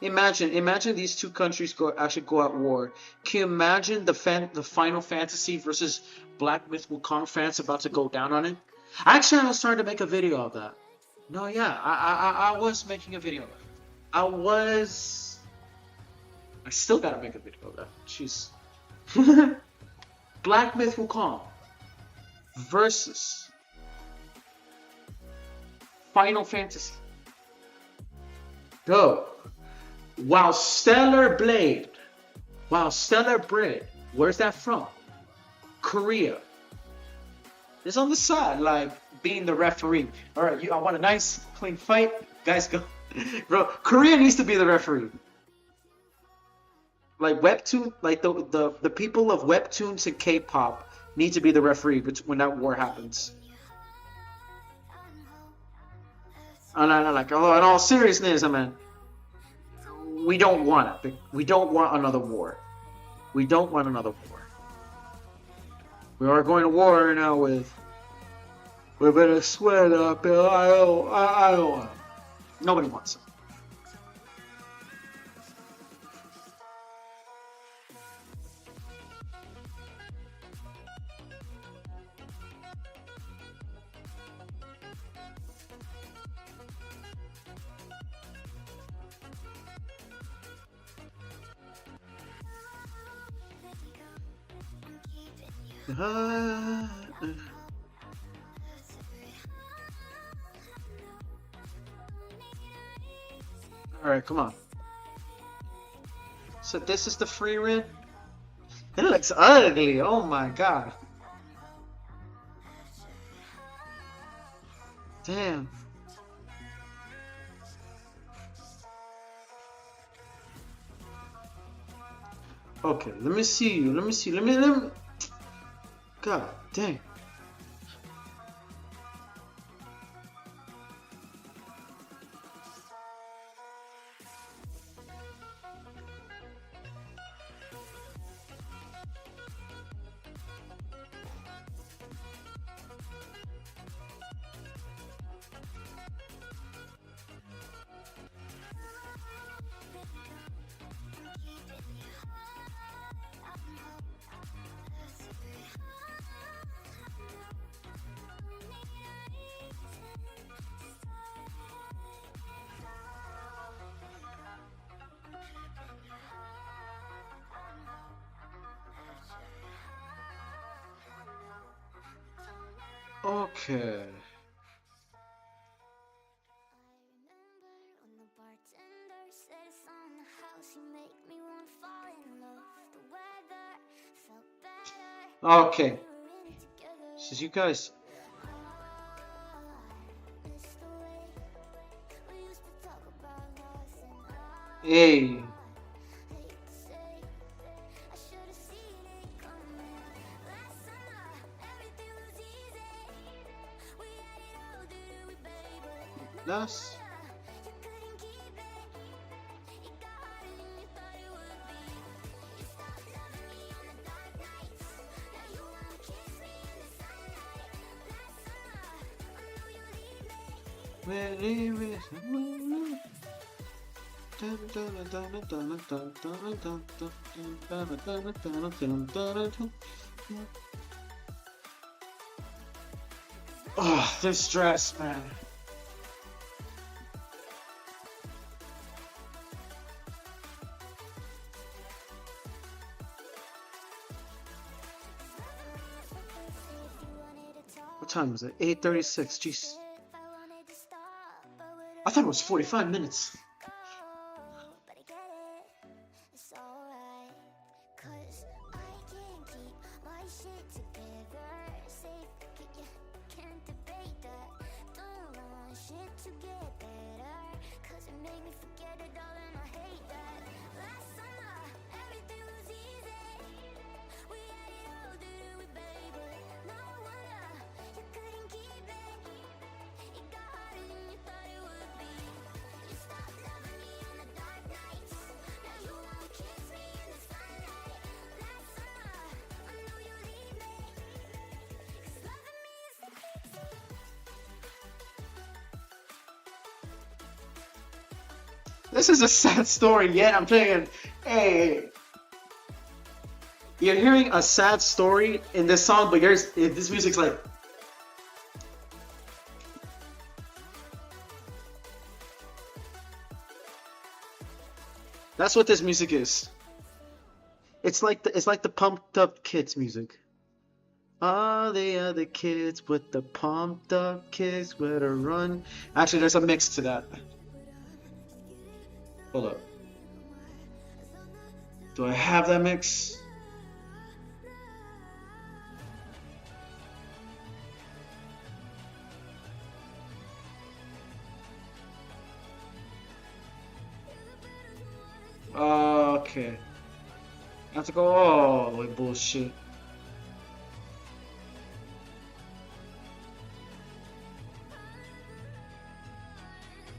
Imagine these two countries actually go at war. Can you imagine the Final Fantasy versus Black Myth Wukong fans about to go down on it? Actually, I was starting to make a video of that. No, yeah, I was making a video of it. I still gotta make a video of that. Jeez. Black Myth Wukong versus Final Fantasy. Go. While Stellar Blade. Where's that from? Korea. It's on the side, like being the referee. All right, I want a nice, clean fight. Guys, go. Bro, Korea needs to be the referee. Like webtoon, like the people of webtoons and K-pop need to be the referee when that war happens. And in all seriousness, I mean, we don't want it. We don't want another war. We don't want another war. We are going to war now with Venezuela, but I don't want it. Nobody wants it. Alright, come on. So this is the Frieren? It looks ugly, oh my god. Damn. Okay, let me see you. Let me. God dang. Okay. Okay. Says you guys. Hey. That's. Oh, this stress, man. What time is it? 8:36. Jeez. I thought it was 45 minutes. This is a sad story, yet I'm playing. Hey, you're hearing a sad story in this song, but this music's like. That's what this music is. It's like the pumped up kids music. All the other kids with the pumped up kids better run. Actually, there's a mix to that. Hold up. Do I have that mix? Okay. I have to go all the way bullshit.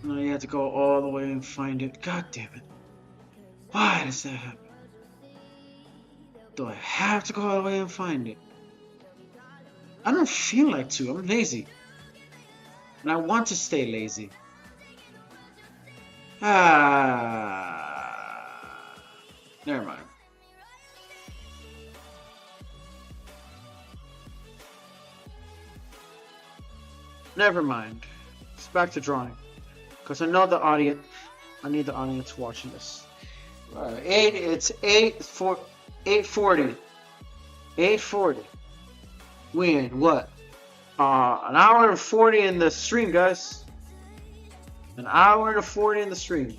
No, you have to go all the way and find it. God damn it. Why does that happen? Do I have to go all the way and find it? I don't feel like to. I'm lazy. And I want to stay lazy. Never mind. Never mind. It's back to drawing. Because I know the audience. I need the audience watching this. It's 8:40. 8:40. We in what? An hour and 40 in the stream, guys. An hour and 40 in the stream.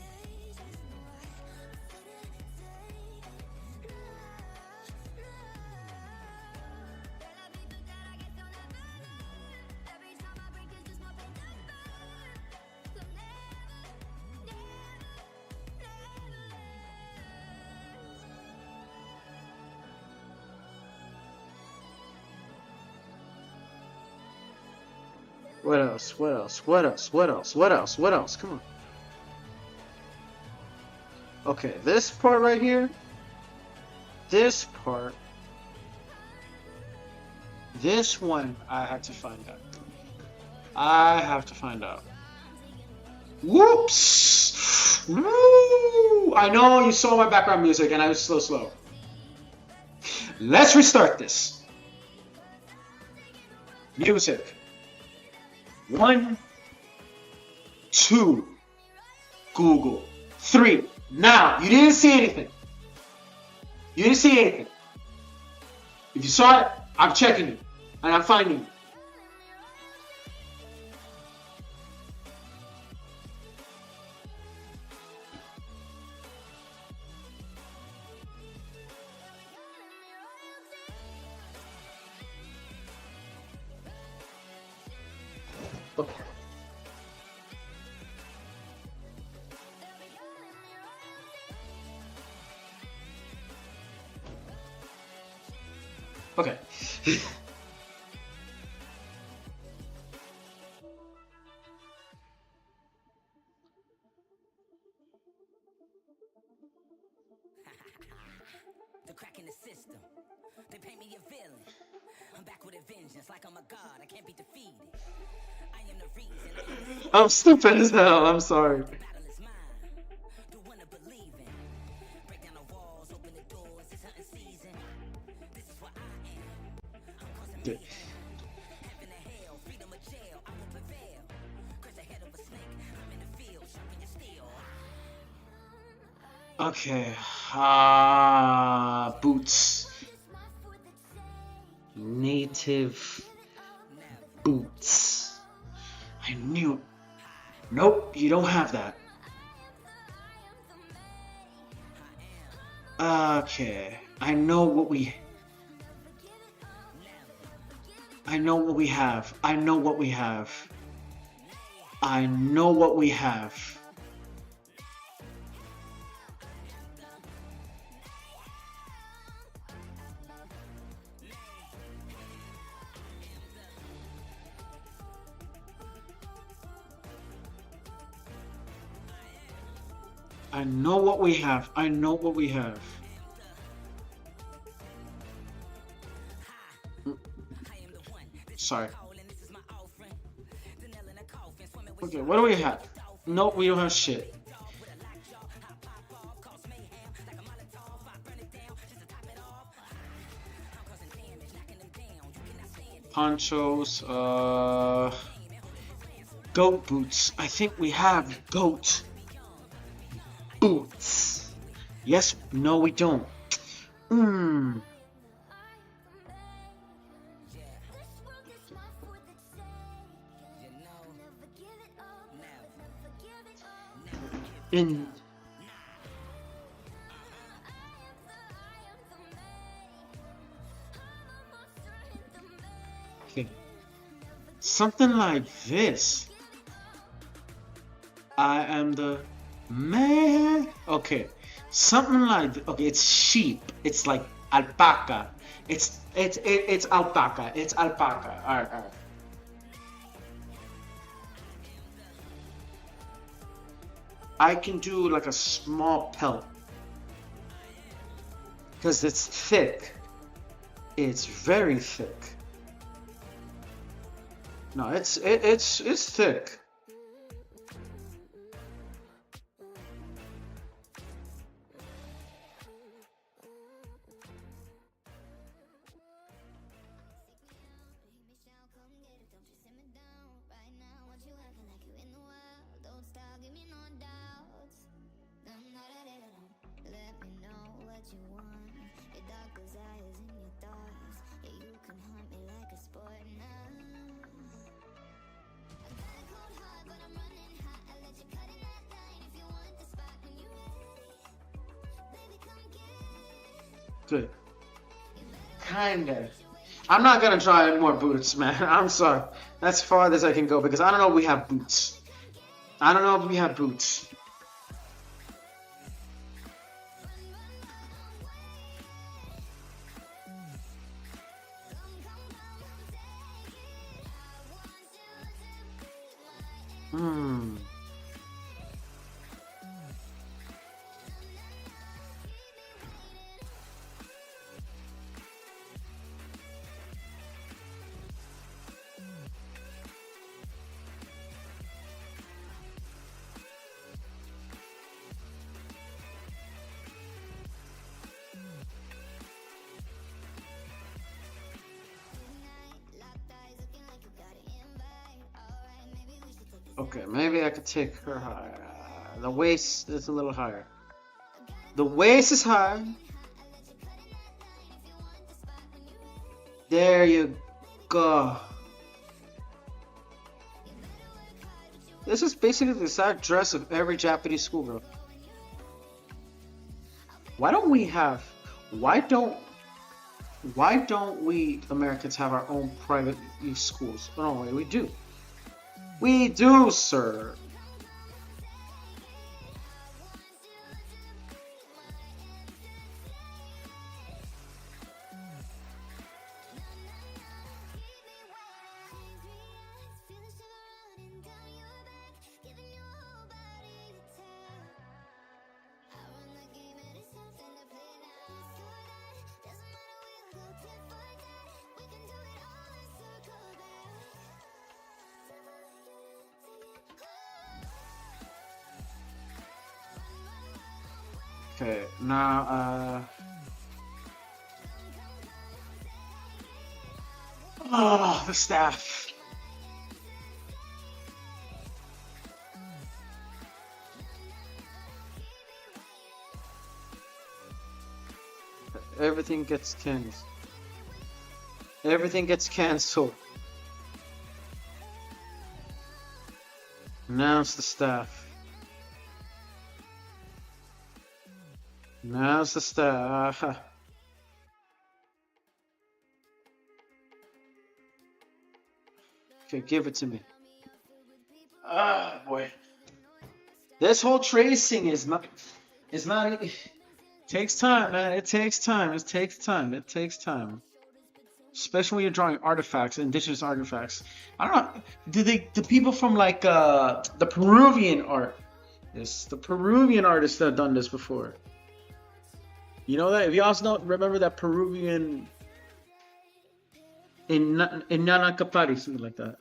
What else? What else? What else? What else? What else? What else? Come on. Okay, this part right here. This part. This one I have to find out. I have to find out. Whoops! Woo! I know you saw my background music and I was slow. Let's restart this. Music. 1, 2, Google. 3. Now, you didn't see anything. You didn't see anything. If you saw it, I'm checking it. And I'm finding it. Okay. Okay. system. They paint me a villain. I'm back with a vengeance, like I'm a god. I can't be defeated. I am the reason. I'm stupid as hell. I'm sorry. The battle is mine. The one to believe in. Break down the walls, open the doors. It's hunting season. This is what I am. I'm causing mayhem. Heaven to hell, freedom or jail. I will prevail. Crash the head of a snake. I'm in the field, sharpen your steel. Okay. Boots. Native boots. I knew. Nope, you don't have that. Okay. I know what we have. I know what we have. I know what we have. I know what we have. I know what we have. Sorry. Okay, what do we have? Nope, we don't have shit. Ponchos, goat boots. I think we have goat boots. Yes, no, we don't. In okay. Something like this. I am the man. Okay. Something like, okay, it's sheep. It's like alpaca. It's alpaca. It's alpaca. All right. I can do like a small pelt because it's thick. It's very thick. No, it's thick. Good. Kinda. I'm not gonna try any more boots, man. I'm sorry. That's far as I can go because I don't know if we have boots. I don't know if we have boots. Okay, maybe I could take her higher. The waist is a little higher. The waist is high. There you go. This is basically the exact dress of every Japanese schoolgirl. Why don't we Americans have our own private schools? Oh, no, we do. We do, sir. Okay, now oh, the staff. Everything gets canceled. Everything gets canceled. Announce the staff. Announce the staff. Okay, give it to me. Ah, boy. This whole tracing is not. It takes time, man. It takes time. It takes time. It takes time. Especially when you're drawing artifacts, indigenous artifacts. I don't know. Do people from like the Peruvian art? Yes, the Peruvian artists that have done this before. You know that? If you also don't remember that Peruvian in Nana Capari, something like that.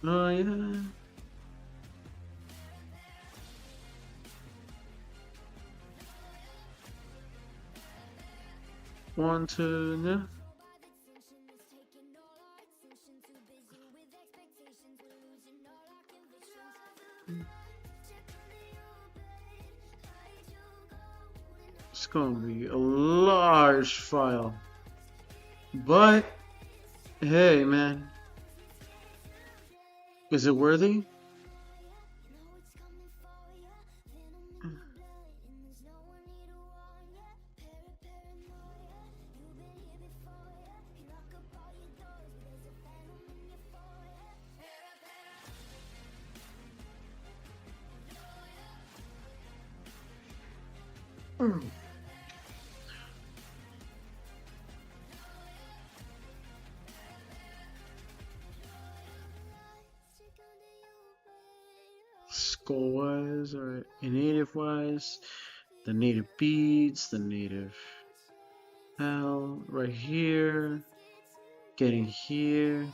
Oh yeah. One, two, yeah. It's gonna be a large file, but hey, man, is it worthy? Skull wise, alright. Native wise, the native beads, the native hell right here, getting here.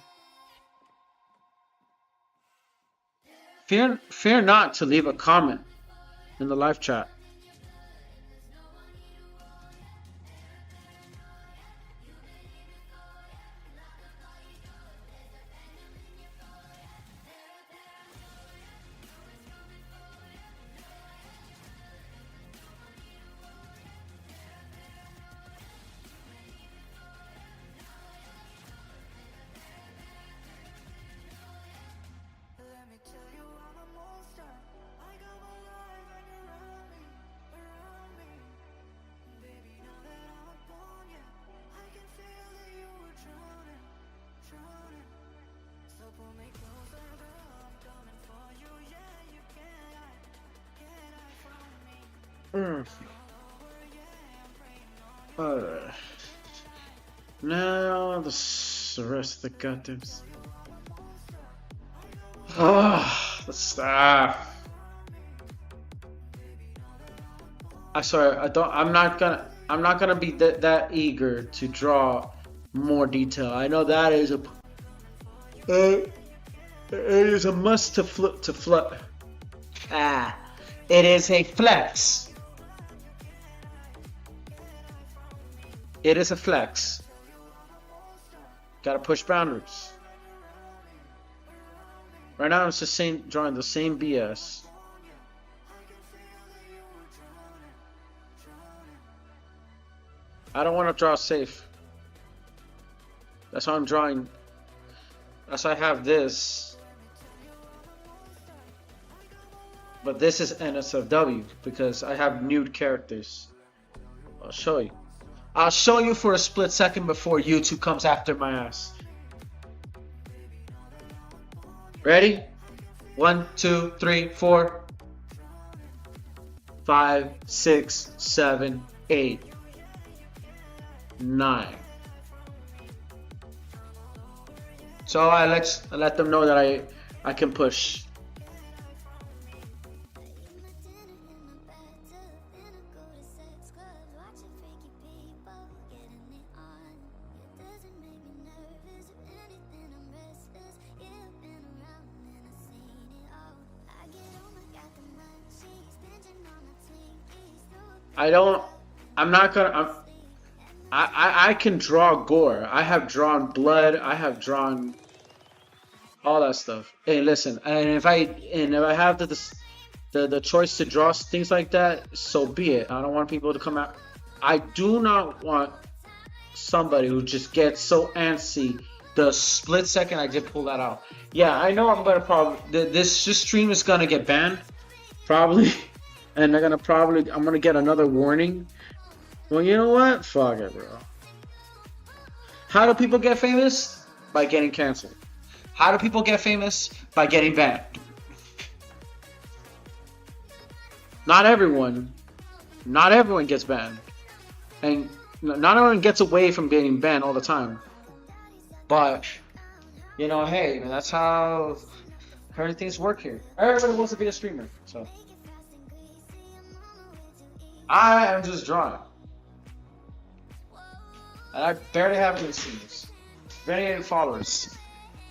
Fear not to leave a comment in the live chat. Now the rest of the goddamn. The staff. I'm not gonna be that eager to draw more detail. I know that is it is a must to flip. It is a flex. It is a flex. Gotta push boundaries. Right now, it's just drawing the same BS. I don't want to draw safe. That's why I'm drawing. That's why I have this. But this is NSFW because I have nude characters. I'll show you. I'll show you for a split second before YouTube comes after my ass. Ready? 1, 2, 3, 4, 5, 6, 7, 8, 9. So I let them know that I can push. I don't. I'm not gonna. I can draw gore. I have drawn blood. I have drawn all that stuff. Hey, listen, and if I have the choice to draw things like that, so be it. I don't want people to come out. I do not want somebody who just gets so antsy the split second I did pull that out. Yeah, I know I'm gonna probably this stream is gonna get banned probably, and they're gonna probably I'm gonna get another warning. Well, you know what? Fuck it, bro. How do people get famous? By getting canceled. How do people get famous? By getting banned. Not everyone. Not everyone gets banned. And not everyone gets away from getting banned all the time. But, you know, hey, that's how things work here. Everybody wants to be a streamer. So, I am just drawing. And I barely have any streamers. Barely any followers.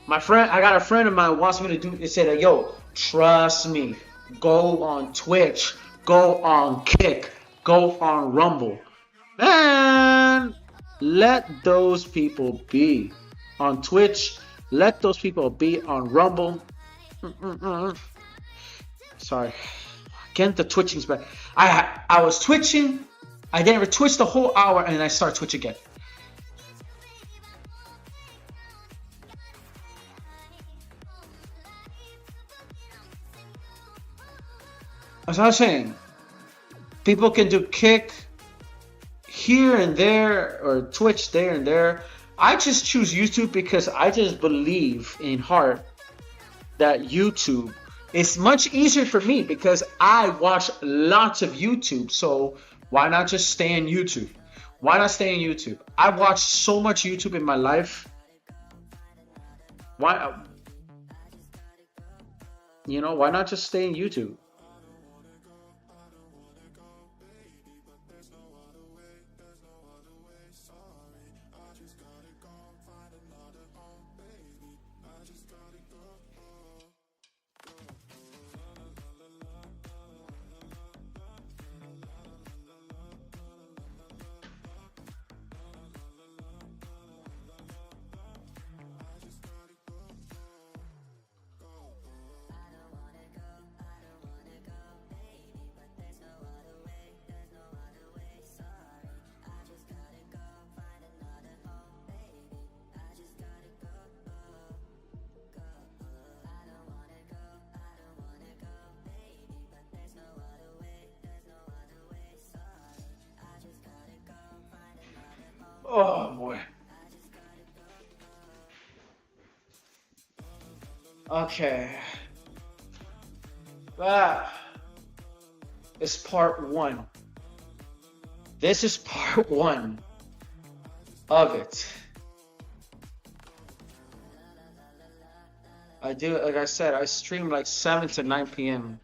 I got a friend of mine who wants me to do. They said, "Yo, trust me. Go on Twitch. Go on Kick. Go on Rumble. Man, let those people be on Twitch. Let those people be on Rumble." Sorry, again the twitching's back. I was twitching. I didn't twitch the whole hour, and then I start twitch again. As I was saying, people can do Kick here and there or Twitch there and there. I just choose YouTube because I just believe in heart that YouTube is much easier for me because I watch lots of YouTube. So why not just stay in YouTube? Why not stay in YouTube? I've watched so much YouTube in my life. Why not just stay in YouTube? Oh boy. Okay. That is part one. This is part one of it. I do, like I said, I stream like 7 to 9 p.m.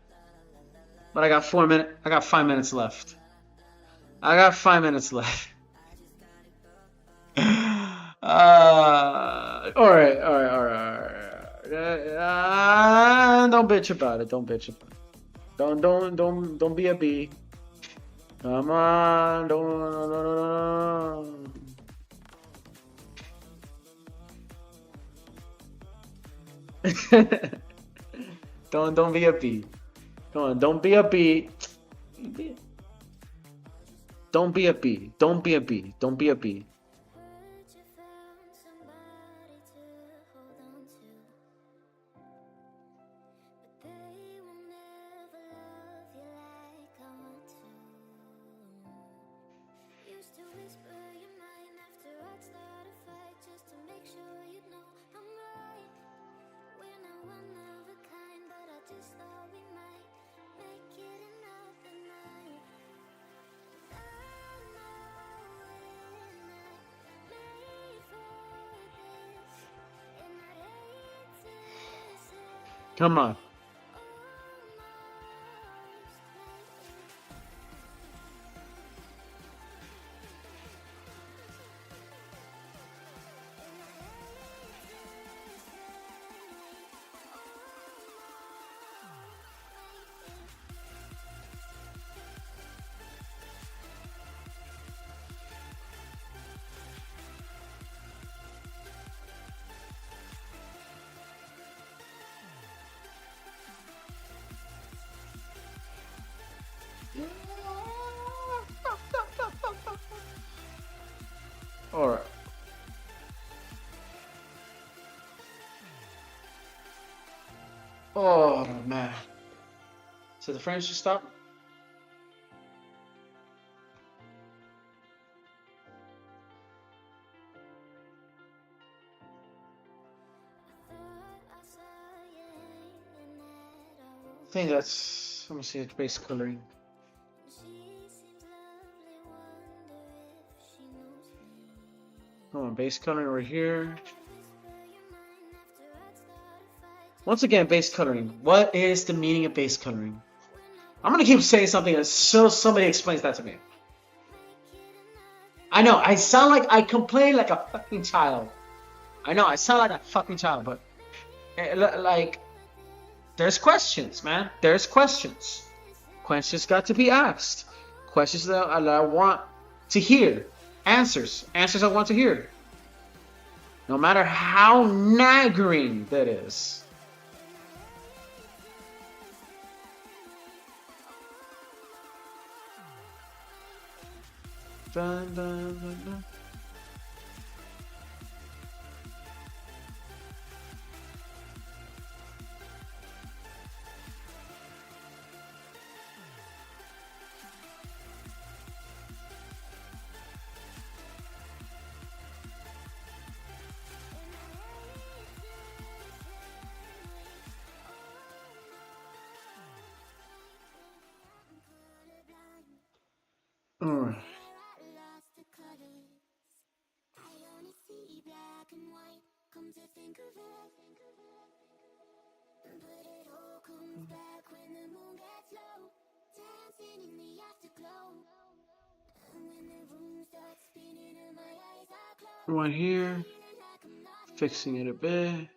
But I got 5 minutes left. I got 5 minutes left. All right. Don't bitch about it. Don't bitch about it. Don't be a bee. Come on, don't be a bee. Come on, don't be a bee. Don't be a bee. Don't be a bee. Don't be a bee. Heard you found somebody to hold on to, but they will never love you like I want to. Used to whisper your mind after I'd start a fight just to make sure you know I'm right. We're not one of a kind, but I just thought we might make it another night. I know we're not made for this, and I'd hate to say Come on. All right. Oh man. So the French just stop. I think that's. Let me see. It's base coloring. Come on, base coloring right here. Once again, base coloring. What is the meaning of base coloring? I'm gonna keep saying something until somebody explains that to me. I know, I sound like I complain like a fucking child. I know, I sound like a fucking child, but like, there's questions, man. There's questions. Questions got to be asked. Questions that I want to hear. Answers. Answers I want to hear. No matter how nagging that is. Dun, dun, dun, dun. Alright. One here, fixing it a bit.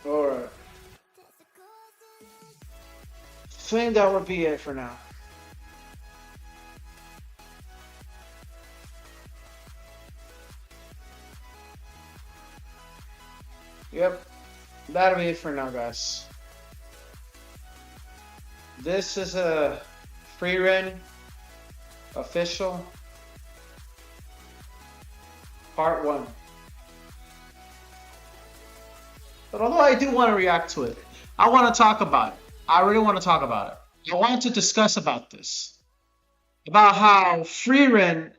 Alright. I think that would be it for now. Yep. That'll be it for now, guys. This is a Frieren official part 1. But although I do want to react to it, I want to talk about it. I really want to talk about it. I want to discuss about this. About how Frieren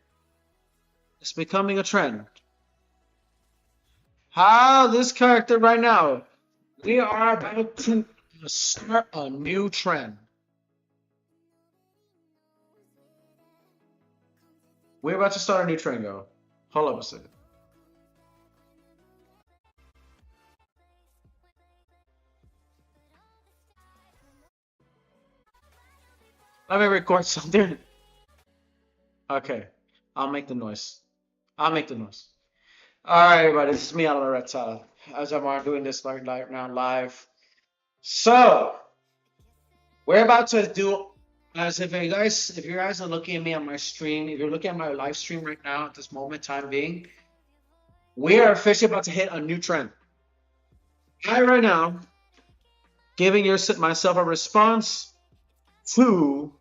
is becoming a trend. How this character right now, we are about to start a new trend. We're about to start a new trend, yo. Hold up a second. Let me record something. Okay, I'll make the noise. I'll make the noise. Alright, everybody, this is me out of the reptile. As I'm doing this right now live. So, we're about to do, as if you guys are looking at me on my stream, if you're looking at my live stream right now at this moment time being, we are officially about to hit a new trend. I right now giving myself a response to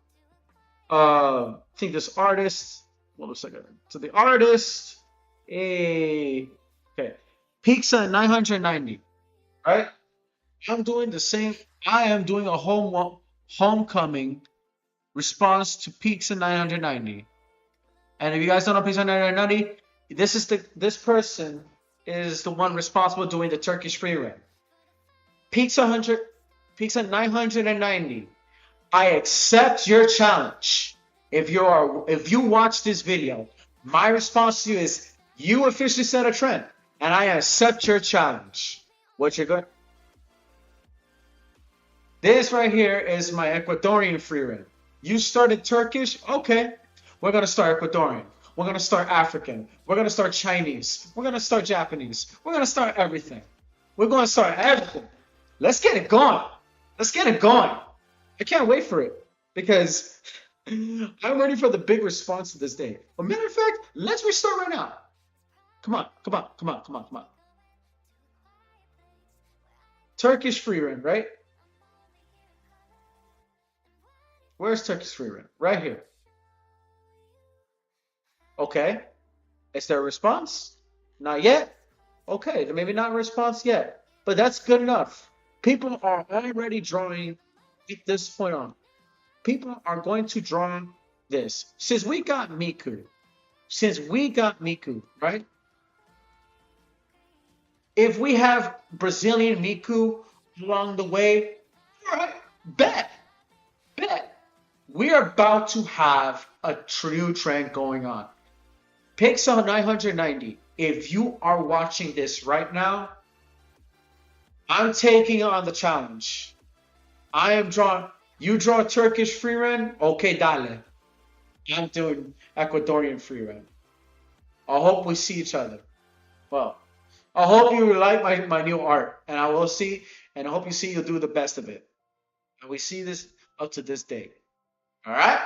I think this artist. Hold on a second. To the artist, okay, Pizza 990. Right? I'm doing the same. I am doing a homecoming response to Pizza 990. And if you guys don't know Pizza 990, this person is the one responsible doing the Turkish Frieren. Peaks 100, peaks at 990. I accept your challenge. If you watch this video, my response to you is you officially set a trend, and I accept your challenge. What you're going? This right here is my Ecuadorian Frieren. You started Turkish, okay. We're gonna start Ecuadorian. We're gonna start African. We're gonna start Chinese. We're gonna start Japanese. We're gonna start everything. We're gonna start everything. Let's get it going. Let's get it going. I can't wait for it because I'm ready for the big response to this day. As a matter of fact, let's restart right now. Come on, come on, come on, come on, come on. Turkish Frieren, right? Where's Turkish Frieren? Right here. Okay. Is there a response? Not yet? Okay, then maybe not a response yet. But that's good enough. People are already drawing at this point on. People are going to draw this. Since we got Miku, right? If we have Brazilian Miku along the way, all right, bet. We are about to have a true trend going on. Pixel 990. If you are watching this right now, I'm taking on the challenge. I am drawing. You draw Turkish Frieren? Okay, dale. I'm doing Ecuadorian Frieren. I hope we see each other. Well, I hope you like my new art, and I will see, and I hope you see you'll do the best of it. And we see this up to this day. All right?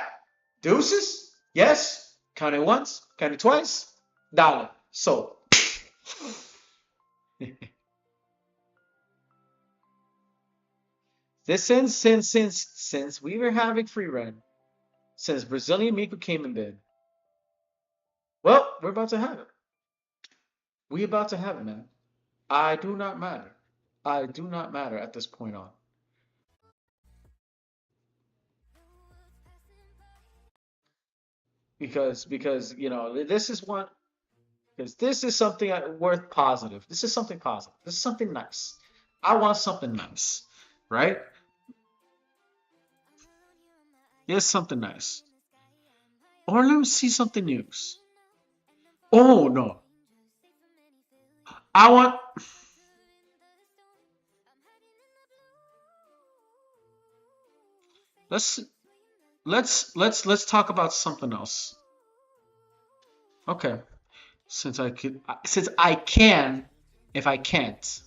Deuces? Yes? Counting once? Counting twice? Dale. So. This since we were having free run, since Brazilian Miku came in bid. Well, we're about to have it. We about to have it, man. I do not matter. I do not matter at this point on. Because you know this is one because this is something worth positive. This is something positive. This is something nice. I want something nice, right? Here's something nice. Or let me see something news. Oh no. I want let's let's talk about something else. Okay. Since I can if I can't.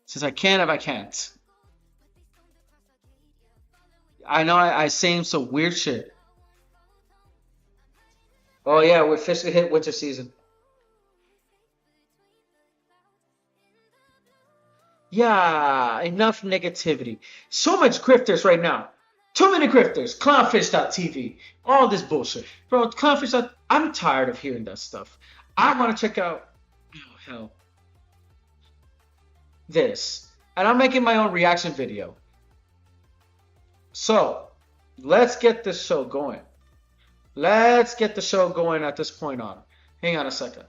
Since I can if I can't. I know I saying some weird shit. Oh yeah, we officially hit winter season. Yeah, enough negativity. So much grifters right now. Too many grifters. Clownfish.tv. All this bullshit. Bro, Clownfish. I'm tired of hearing that stuff. I want to check out, oh hell, this. And I'm making my own reaction video. So, let's get this show going. Let's get the show going at this point on. Hang on a second.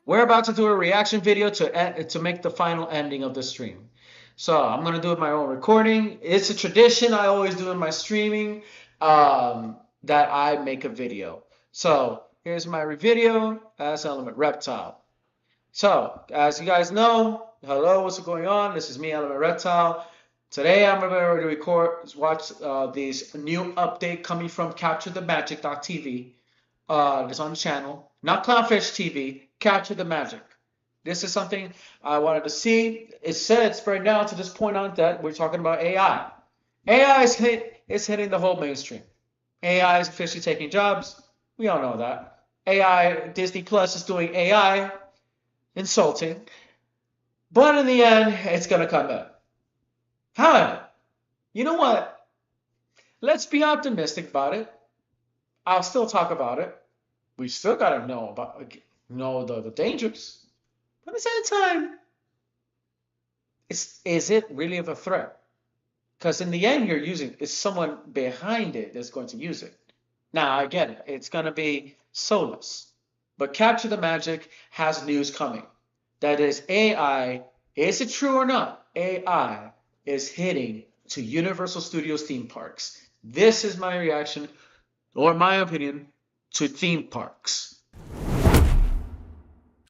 We're about to do a reaction video to make the final ending of the stream. So I'm gonna do it my own recording. It's a tradition I always do in my streaming that I make a video. So here's my video as Element Reptile. So as you guys know, hello, what's going on? This is me, Element Reptile. Today I'm going to watch this new update coming from CaptureTheMagic.tv. It's on the channel, not Clownfish TV. Capture the Magic. This is something I wanted to see. It says right now to this point on that we're talking about AI. AI is hitting the whole mainstream. AI is officially taking jobs. We all know that. AI, Disney Plus is doing AI, insulting. But in the end, it's going to come back. However, you know what? Let's be optimistic about it. I'll still talk about it. We still got to know the dangers. But at the same time, is it really of a threat? Because in the end, it's someone behind it that's going to use it. Now, I get it. It's going to be soulless. But Capture the Magic has news coming. That is AI Is it true or not? AI is hitting to Universal Studios theme parks. This is my reaction, or my opinion, to theme parks.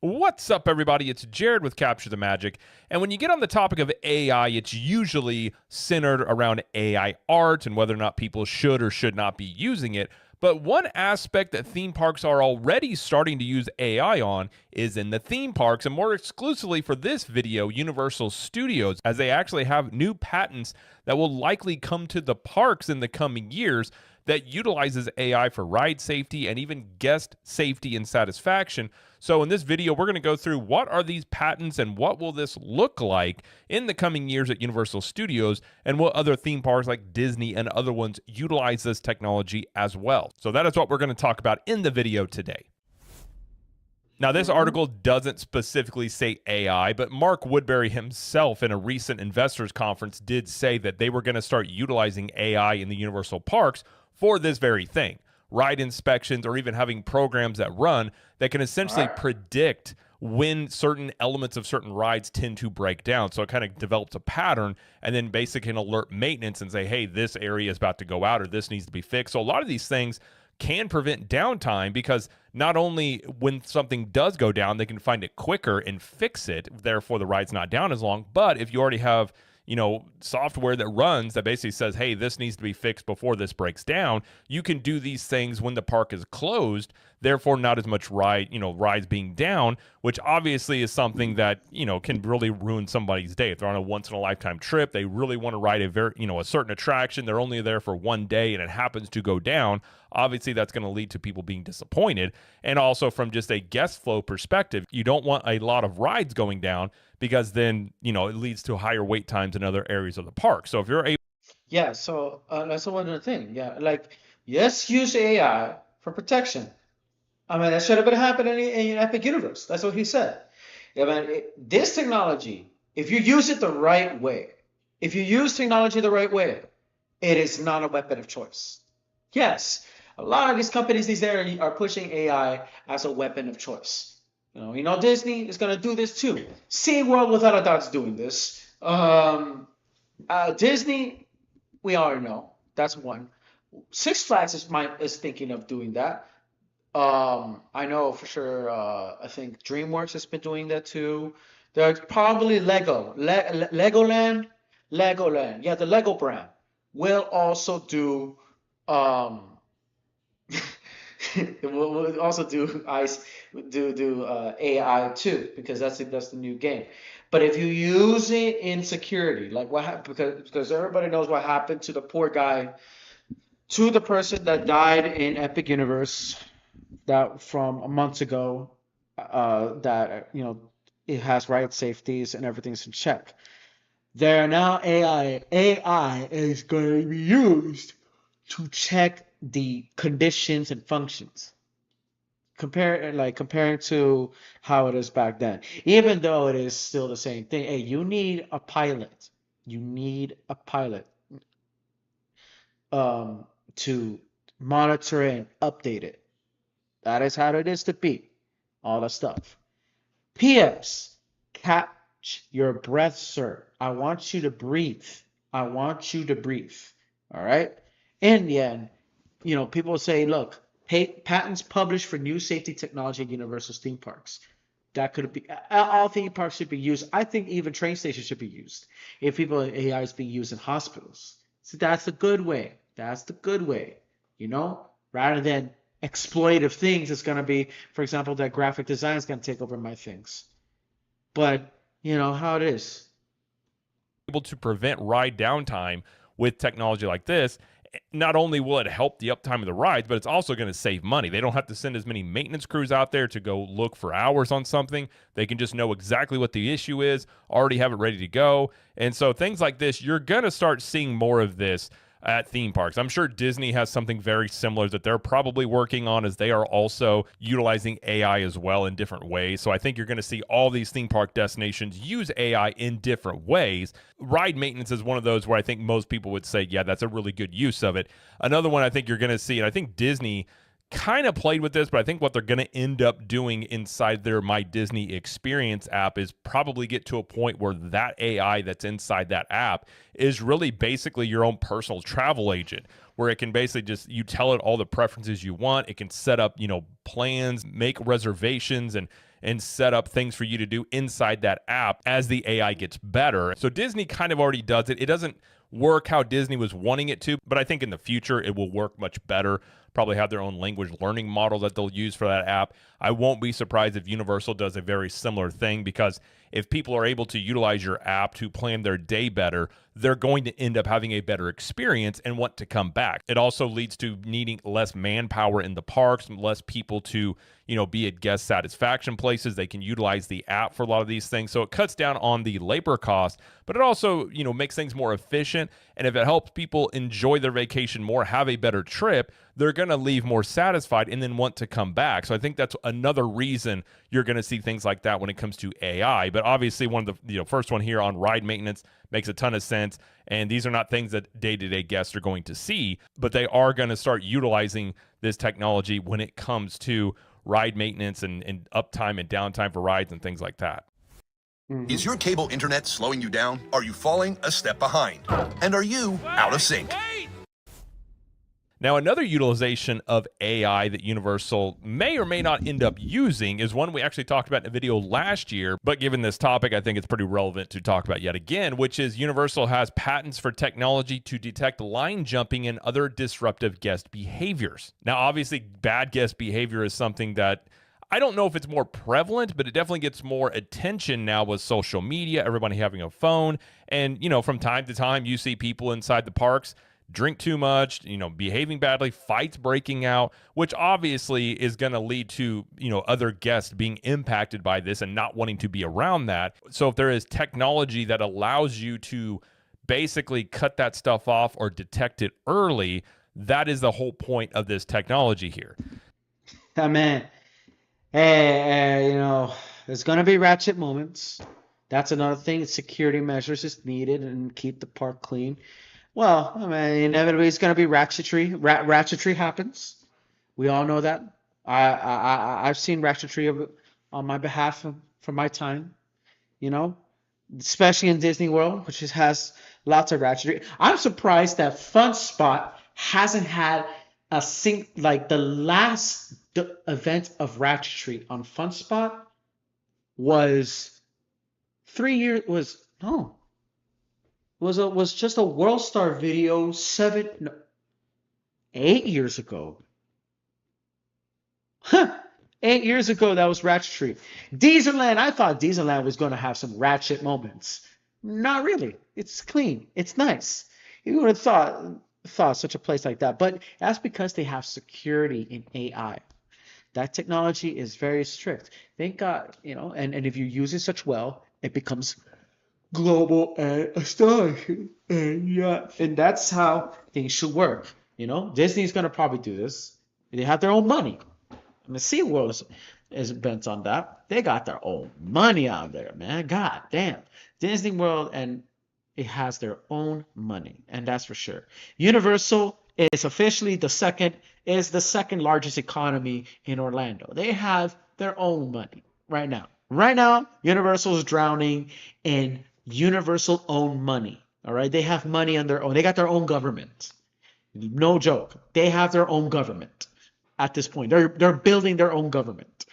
What's up, everybody? It's Jared with Capture the Magic. And when you get on the topic of AI, it's usually centered around AI art and whether or not people should or should not be using it. But one aspect that theme parks are already starting to use AI on is in the theme parks, and more exclusively for this video, Universal Studios, as they actually have new patents that will likely come to the parks in the coming years that utilizes AI for ride safety and even guest safety and satisfaction. So in this video, we're going to go through what are these patents and what will this look like in the coming years at Universal Studios, and what other theme parks like Disney and other ones utilize this technology as well. So that is what we're going to talk about in the video today. Now, this article doesn't specifically say AI, but Mark Woodbury himself in a recent investors conference did say that they were going to start utilizing AI in the Universal parks for this very thing. Ride inspections, or even having programs that run that can essentially predict when certain elements of certain rides tend to break down. So it kind of develops a pattern and then basically can alert maintenance and say, hey, this area is about to go out or this needs to be fixed. So a lot of these things can prevent downtime, because not only when something does go down, they can find it quicker and fix it, therefore the ride's not down as long. But if you already have software that runs that basically says, hey, this needs to be fixed before this breaks down, you can do these things when the park is closed, therefore not as much rides being down, which obviously is something that, can really ruin somebody's day. If they're on a once in a lifetime trip, they really want to ride a certain attraction, they're only there for one day and it happens to go down. Obviously that's going to lead to people being disappointed. And also from just a guest flow perspective, you don't want a lot of rides going down, because then, it leads to higher wait times in other areas of the park. So if you're able... Yeah, so that's one other thing. Yeah, like, yes, use AI for protection. I mean, that should have been happening in Epic Universe. That's what he said. I mean, this technology, if you use it the right way, if you use technology the right way, it is not a weapon of choice. Yes, a lot of these companies these days are pushing AI as a weapon of choice. Disney is going to do this too. SeaWorld, without a doubt, is doing this. Disney, we already know. That's one. Six Flags is thinking of doing that. I know for sure. I think DreamWorks has been doing that too. There's probably Legoland. Yeah, the Lego brand will also do. We'll also do AI too, because that's the new game. But if you use it in security, like what happened, because everybody knows what happened to the poor guy, to the person that died in Epic Universe, that from a month ago, that it has ride safeties and everything's in check. There are now AI is going to be used to check the conditions and functions, comparing to how it is back then, even though it is still the same thing. Hey, you need a pilot to monitor and update it. That is how it is to be. All that stuff. P.S. Catch your breath, sir. I want you to breathe. All right. In the end, people say, look, patents published for new safety technology at Universal theme parks. That could be, all theme parks should be used. I think even train stations should be used. If AI is being used in hospitals. So that's the good way. Rather than exploitative things, it's going to be, for example, that graphic design is going to take over my things. But, how it is. Able to prevent ride downtime with technology like this, not only will it help the uptime of the rides, but it's also going to save money. They don't have to send as many maintenance crews out there to go look for hours on something. They can just know exactly what the issue is, already have it ready to go. And so things like this, you're going to start seeing more of this at theme parks. I'm sure Disney has something very similar that they're probably working on, as they are also utilizing AI as well in different ways. So I think you're going to see all these theme park destinations use AI in different ways. Ride maintenance is one of those where I think most people would say, yeah, that's a really good use of it. Another one I think you're going to see, and I think Disney kind of played with this, but I think what they're going to end up doing inside their My Disney Experience app is probably get to a point where that AI that's inside that app is really basically your own personal travel agent, where it can basically just, you tell it all the preferences you want. It can set up, plans, make reservations, and set up things for you to do inside that app as the AI gets better. So Disney kind of already does it. It doesn't work how Disney was wanting it to, but I think in the future it will work much better. Probably have their own language learning model that they'll use for that app. I won't be surprised if Universal does a very similar thing, because if people are able to utilize your app to plan their day better, they're going to end up having a better experience and want to come back. It also leads to needing less manpower in the parks, less people to, be at guest satisfaction places. They can utilize the app for a lot of these things. So it cuts down on the labor cost, but it also, makes things more efficient. And if it helps people enjoy their vacation more, have a better trip, they're going to leave more satisfied and then want to come back. So I think that's another reason you're going to see things like that when it comes to AI. But obviously one of the first one here on ride maintenance makes a ton of sense. And these are not things that day-to-day guests are going to see, but they are going to start utilizing this technology when it comes to ride maintenance and uptime and downtime for rides and things like that. Is your cable internet slowing you down? Are you falling a step behind? And are you out of sync? Now, another utilization of AI that Universal may or may not end up using is one we actually talked about in a video last year, but given this topic, I think it's pretty relevant to talk about yet again, which is Universal has patents for technology to detect line jumping and other disruptive guest behaviors. Now, obviously, bad guest behavior is something that I don't know if it's more prevalent, but it definitely gets more attention now with social media, everybody having a phone. And, from time to time, you see people inside the parks drink too much, behaving badly, fights breaking out, which obviously is going to lead to, other guests being impacted by this and not wanting to be around that. So if there is technology that allows you to basically cut that stuff off or detect it early, that is the whole point of this technology here. I mean, there's going to be ratchet moments. That's another thing. Security measures is needed and keep the park clean. Well, I mean, inevitably it's going to be ratchetry. Ratchetry happens. We all know that. I've seen ratchetry on my behalf from my time, especially in Disney World, which has lots of ratchetry. I'm surprised that Fun Spot hasn't had the last event of ratchetry on Fun Spot was was just a World Star video 8 years ago. 8 years ago, that was ratchetry. Dieselland, I thought Dieselland was going to have some ratchet moments. Not really. It's clean. It's nice. You would have thought such a place like that. But that's because they have security in AI. That technology is very strict. Thank God, and if you use it such well, it becomes global and astonishing. And that's how things should work. Disney's going to probably do this. They have their own money. I mean, SeaWorld is bent on that. They got their own money out there, man. God damn. Disney World, and it has their own money, and that's for sure. Universal is officially the second largest economy in Orlando. They have their own money right now. Right now, Universal is drowning in Universal owned money. All right, they have money on their own. They got their own government. No joke. They have their own government at this point. They're building their own government.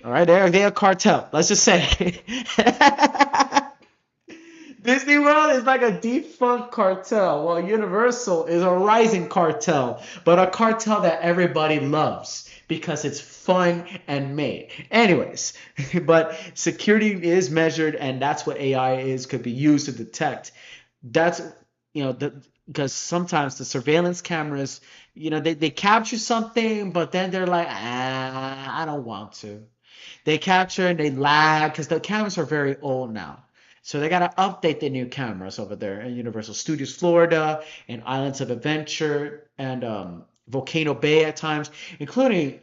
All right, they're a cartel. Let's just say. Disney World is like a defunct cartel, while Universal is a rising cartel, but a cartel that everybody loves because it's fun and made. Anyways, but security is measured, and that's what AI could be used to detect. That's, because sometimes the surveillance cameras, they capture something, but then they're like, I don't want to. They capture and they lag because the cameras are very old now. So they got to update the new cameras over there in Universal Studios Florida and Islands of Adventure and Volcano Bay at times, including,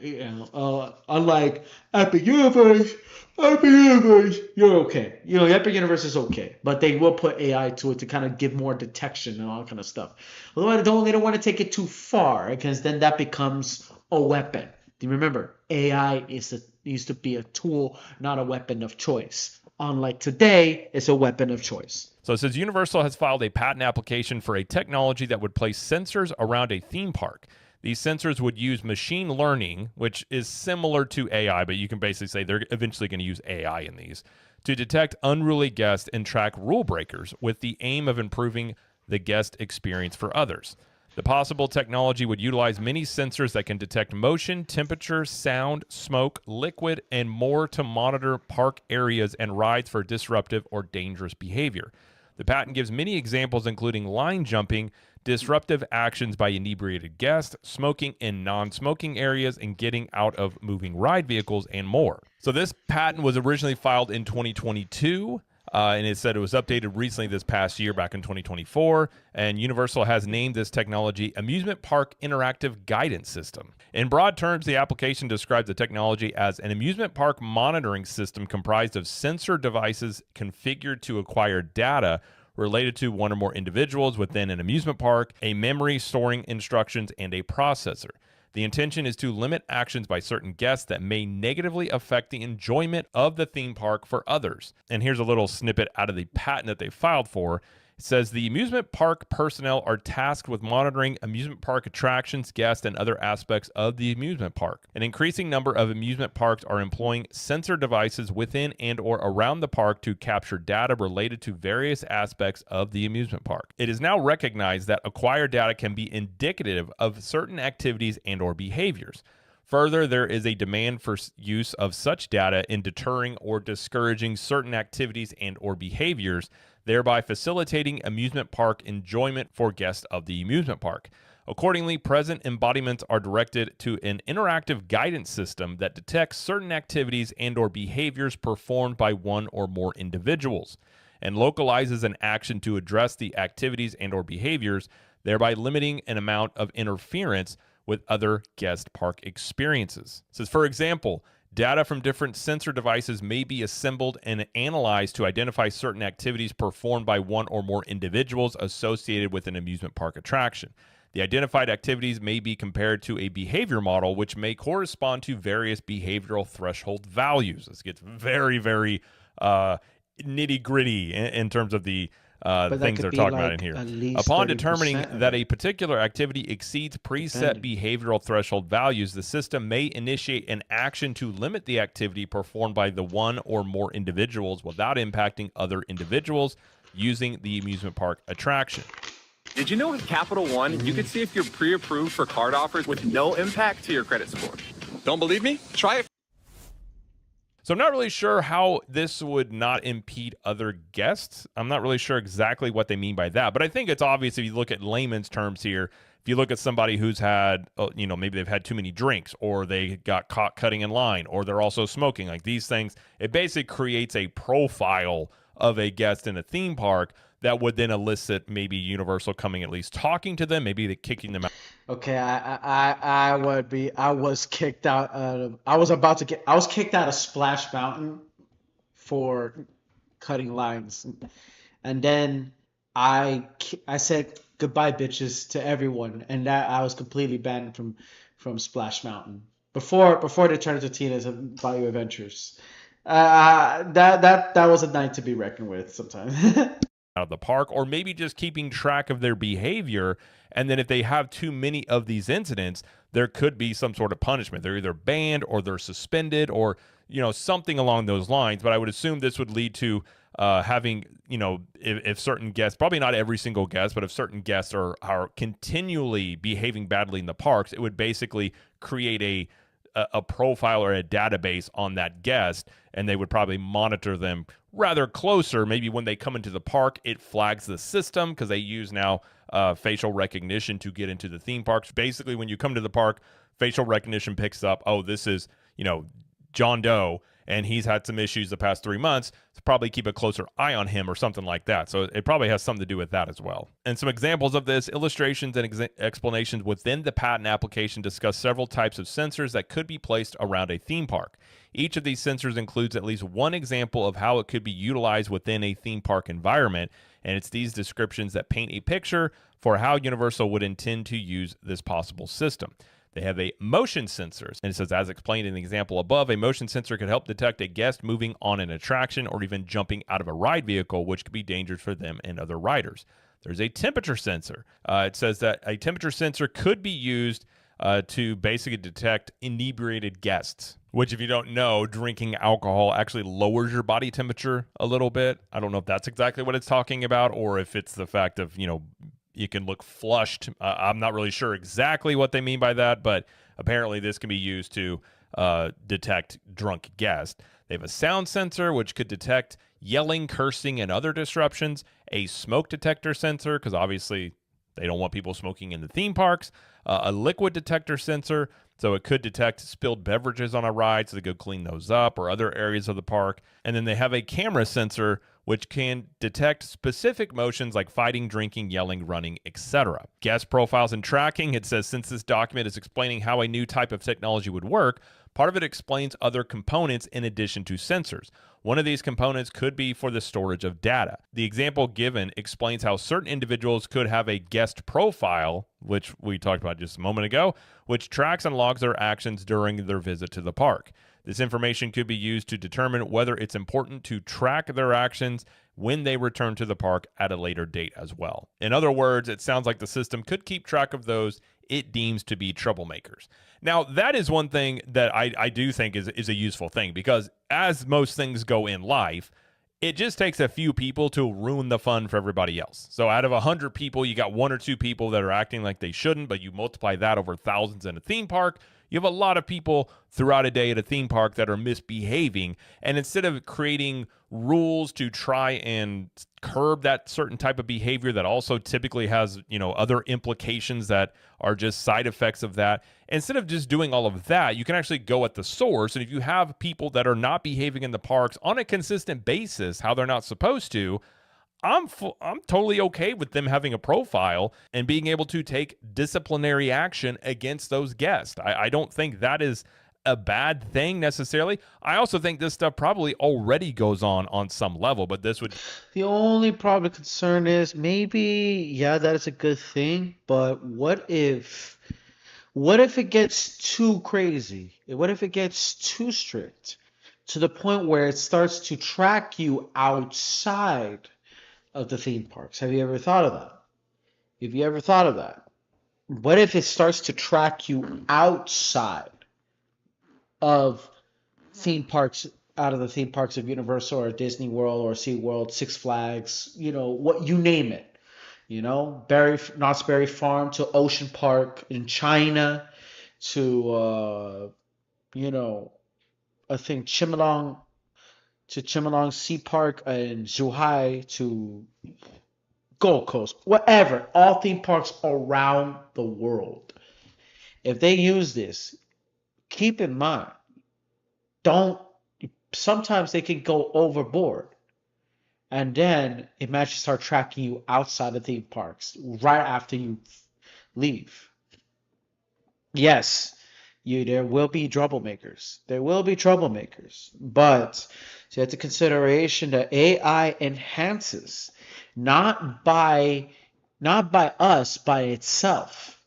unlike Epic Universe, you're okay. Epic Universe is okay, but they will put AI to it to kind of give more detection and all that kind of stuff. Although they don't want to take it too far, because then that becomes a weapon. Do you remember? AI used to be a tool, not a weapon of choice. Unlike today, it's a weapon of choice. So it says Universal has filed a patent application for a technology that would place sensors around a theme park. These sensors would use machine learning, which is similar to AI, but you can basically say they're eventually going to use AI in these, to detect unruly guests and track rule breakers with the aim of improving the guest experience for others. The possible technology would utilize many sensors that can detect motion, temperature, sound, smoke, liquid, and more to monitor park areas and rides for disruptive or dangerous behavior. The patent gives many examples, including line jumping, disruptive actions by inebriated guests, smoking in non-smoking areas, and getting out of moving ride vehicles, and more. So this patent was originally filed in 2022. And it said it was updated recently this past year, back in 2024. And Universal has named this technology Amusement Park Interactive Guidance System. In broad terms, the application describes the technology as an amusement park monitoring system comprised of sensor devices configured to acquire data related to one or more individuals within an amusement park, a memory storing instructions, and a processor. The intention is to limit actions by certain guests that may negatively affect the enjoyment of the theme park for others. And here's a little snippet out of the patent that they filed for. It says the amusement park personnel are tasked with monitoring amusement park attractions, guests, and other aspects of the amusement park. An increasing number of amusement parks are employing sensor devices within and or around the park to capture data related to various aspects of the amusement park. It is now recognized that acquired data can be indicative of certain activities and or behaviors. Further, there is a demand for use of such data in deterring or discouraging certain activities and or behaviors, thereby facilitating amusement park enjoyment for guests of the amusement park. Accordingly, present embodiments are directed to an interactive guidance system that detects certain activities and or behaviors performed by one or more individuals and localizes an action to address the activities and or behaviors, thereby limiting an amount of interference with other guest park experiences. It says, for example, data from different sensor devices may be assembled and analyzed to identify certain activities performed by one or more individuals associated with an amusement park attraction. The identified activities may be compared to a behavior model, which may correspond to various behavioral threshold values. This gets very, very nitty-gritty in terms of the things they're talking about in here. Upon determining that a particular activity exceeds preset behavioral threshold values, the system may initiate an action to limit the activity performed by the one or more individuals without impacting other individuals using the amusement park attraction. Did you know with Capital One, you can see if you're pre-approved for card offers with no impact to your credit score? Don't believe me? Try it. So I'm not really sure how this would not impede other guests. I'm not really sure exactly what they mean by that, but I think it's obvious if you look at layman's terms here. If you look at somebody who's had, maybe they've had too many drinks, or they got caught cutting in line, or they're also smoking, like these things, it basically creates a profile of a guest in a theme park that would then elicit maybe Universal coming at least talking to them, maybe kicking them out. Okay, I was kicked out of, I was kicked out of Splash Mountain for cutting lines. And then I said goodbye bitches to everyone, and that I was completely banned from Splash Mountain before they turned into Tina's Bayou Adventures. That was a night to be reckoned with sometimes. Out of the park, or maybe just keeping track of their behavior. And then if they have too many of these incidents, there could be some sort of punishment. They're either banned or they're suspended, or something along those lines. But I would assume this would lead to having, if certain guests, probably not every single guest, but if certain guests are continually behaving badly in the parks, it would basically create a profile or a database on that guest, and they would probably monitor them rather closer. Maybe when they come into the park, it flags the system because they use now facial recognition to get into the theme parks. Basically, when you come to the park, facial recognition picks up, oh, this is, John Doe, and he's had some issues the past 3 months, so probably keep a closer eye on him or something like that. So it probably has something to do with that as well. And some examples of this, illustrations and explanations within the patent application discuss several types of sensors that could be placed around a theme park. Each of these sensors includes at least one example of how it could be utilized within a theme park environment, and it's these descriptions that paint a picture for how Universal would intend to use this possible system. They have a motion sensor. And it says, as explained in the example above, a motion sensor could help detect a guest moving on an attraction or even jumping out of a ride vehicle, which could be dangerous for them and other riders. There's a temperature sensor. It says that a temperature sensor could be used to basically detect inebriated guests, which, if you don't know, drinking alcohol actually lowers your body temperature a little bit. I don't know if that's exactly what it's talking about, or if it's the fact of, you can look flushed. I'm not really sure exactly what they mean by that, but apparently this can be used to detect drunk guests. They have a sound sensor, which could detect yelling, cursing, and other disruptions. A smoke detector sensor, because obviously they don't want people smoking in the theme parks. A liquid detector sensor, so it could detect spilled beverages on a ride, so they could clean those up, or other areas of the park. And then they have a camera sensor, which can detect specific motions like fighting, drinking, yelling, running, etc. Guest profiles and tracking. It says, since this document is explaining how a new type of technology would work, part of it explains other components in addition to sensors. One of these components could be for the storage of data. The example given explains how certain individuals could have a guest profile, which we talked about just a moment ago, which tracks and logs their actions during their visit to the park. This information could be used to determine whether it's important to track their actions when they return to the park at a later date as well. In other words, it sounds like the system could keep track of those it deems to be troublemakers. Now, that is one thing that I do think is a useful thing, because as most things go in life, it just takes a few people to ruin the fun for everybody else. So out of 100 people, you got 1 or 2 people that are acting like they shouldn't, but you multiply that over thousands in a theme park, you have a lot of people throughout a day at a theme park that are misbehaving. And instead of creating rules to try and curb that certain type of behavior that also typically has, other implications that are just side effects of that, instead of just doing all of that, you can actually go at the source. And if you have people that are not behaving in the parks on a consistent basis, how they're not supposed to, I'm totally okay with them having a profile and being able to take disciplinary action against those guests. I don't think that is a bad thing necessarily. I also think this stuff probably already goes on some level, but this would... The only problem concern is maybe, that is a good thing, but what if it gets too crazy? What if it gets too strict to the point where it starts to track you outside of the theme parks? Have you ever thought of that? What if it starts to track you outside of theme parks, out of the theme parks of Universal or Disney World or SeaWorld, Six Flags, what you name it, Knott's Berry Farm to Ocean Park in China to I think Chimelong Sea Park in Zhuhai to Gold Coast, whatever, all theme parks around the world. If they use this, keep in mind, sometimes they can go overboard. And then it might start tracking you outside of theme parks right after you leave. Yes, there will be troublemakers. But you have to consideration that AI enhances not by us, by itself.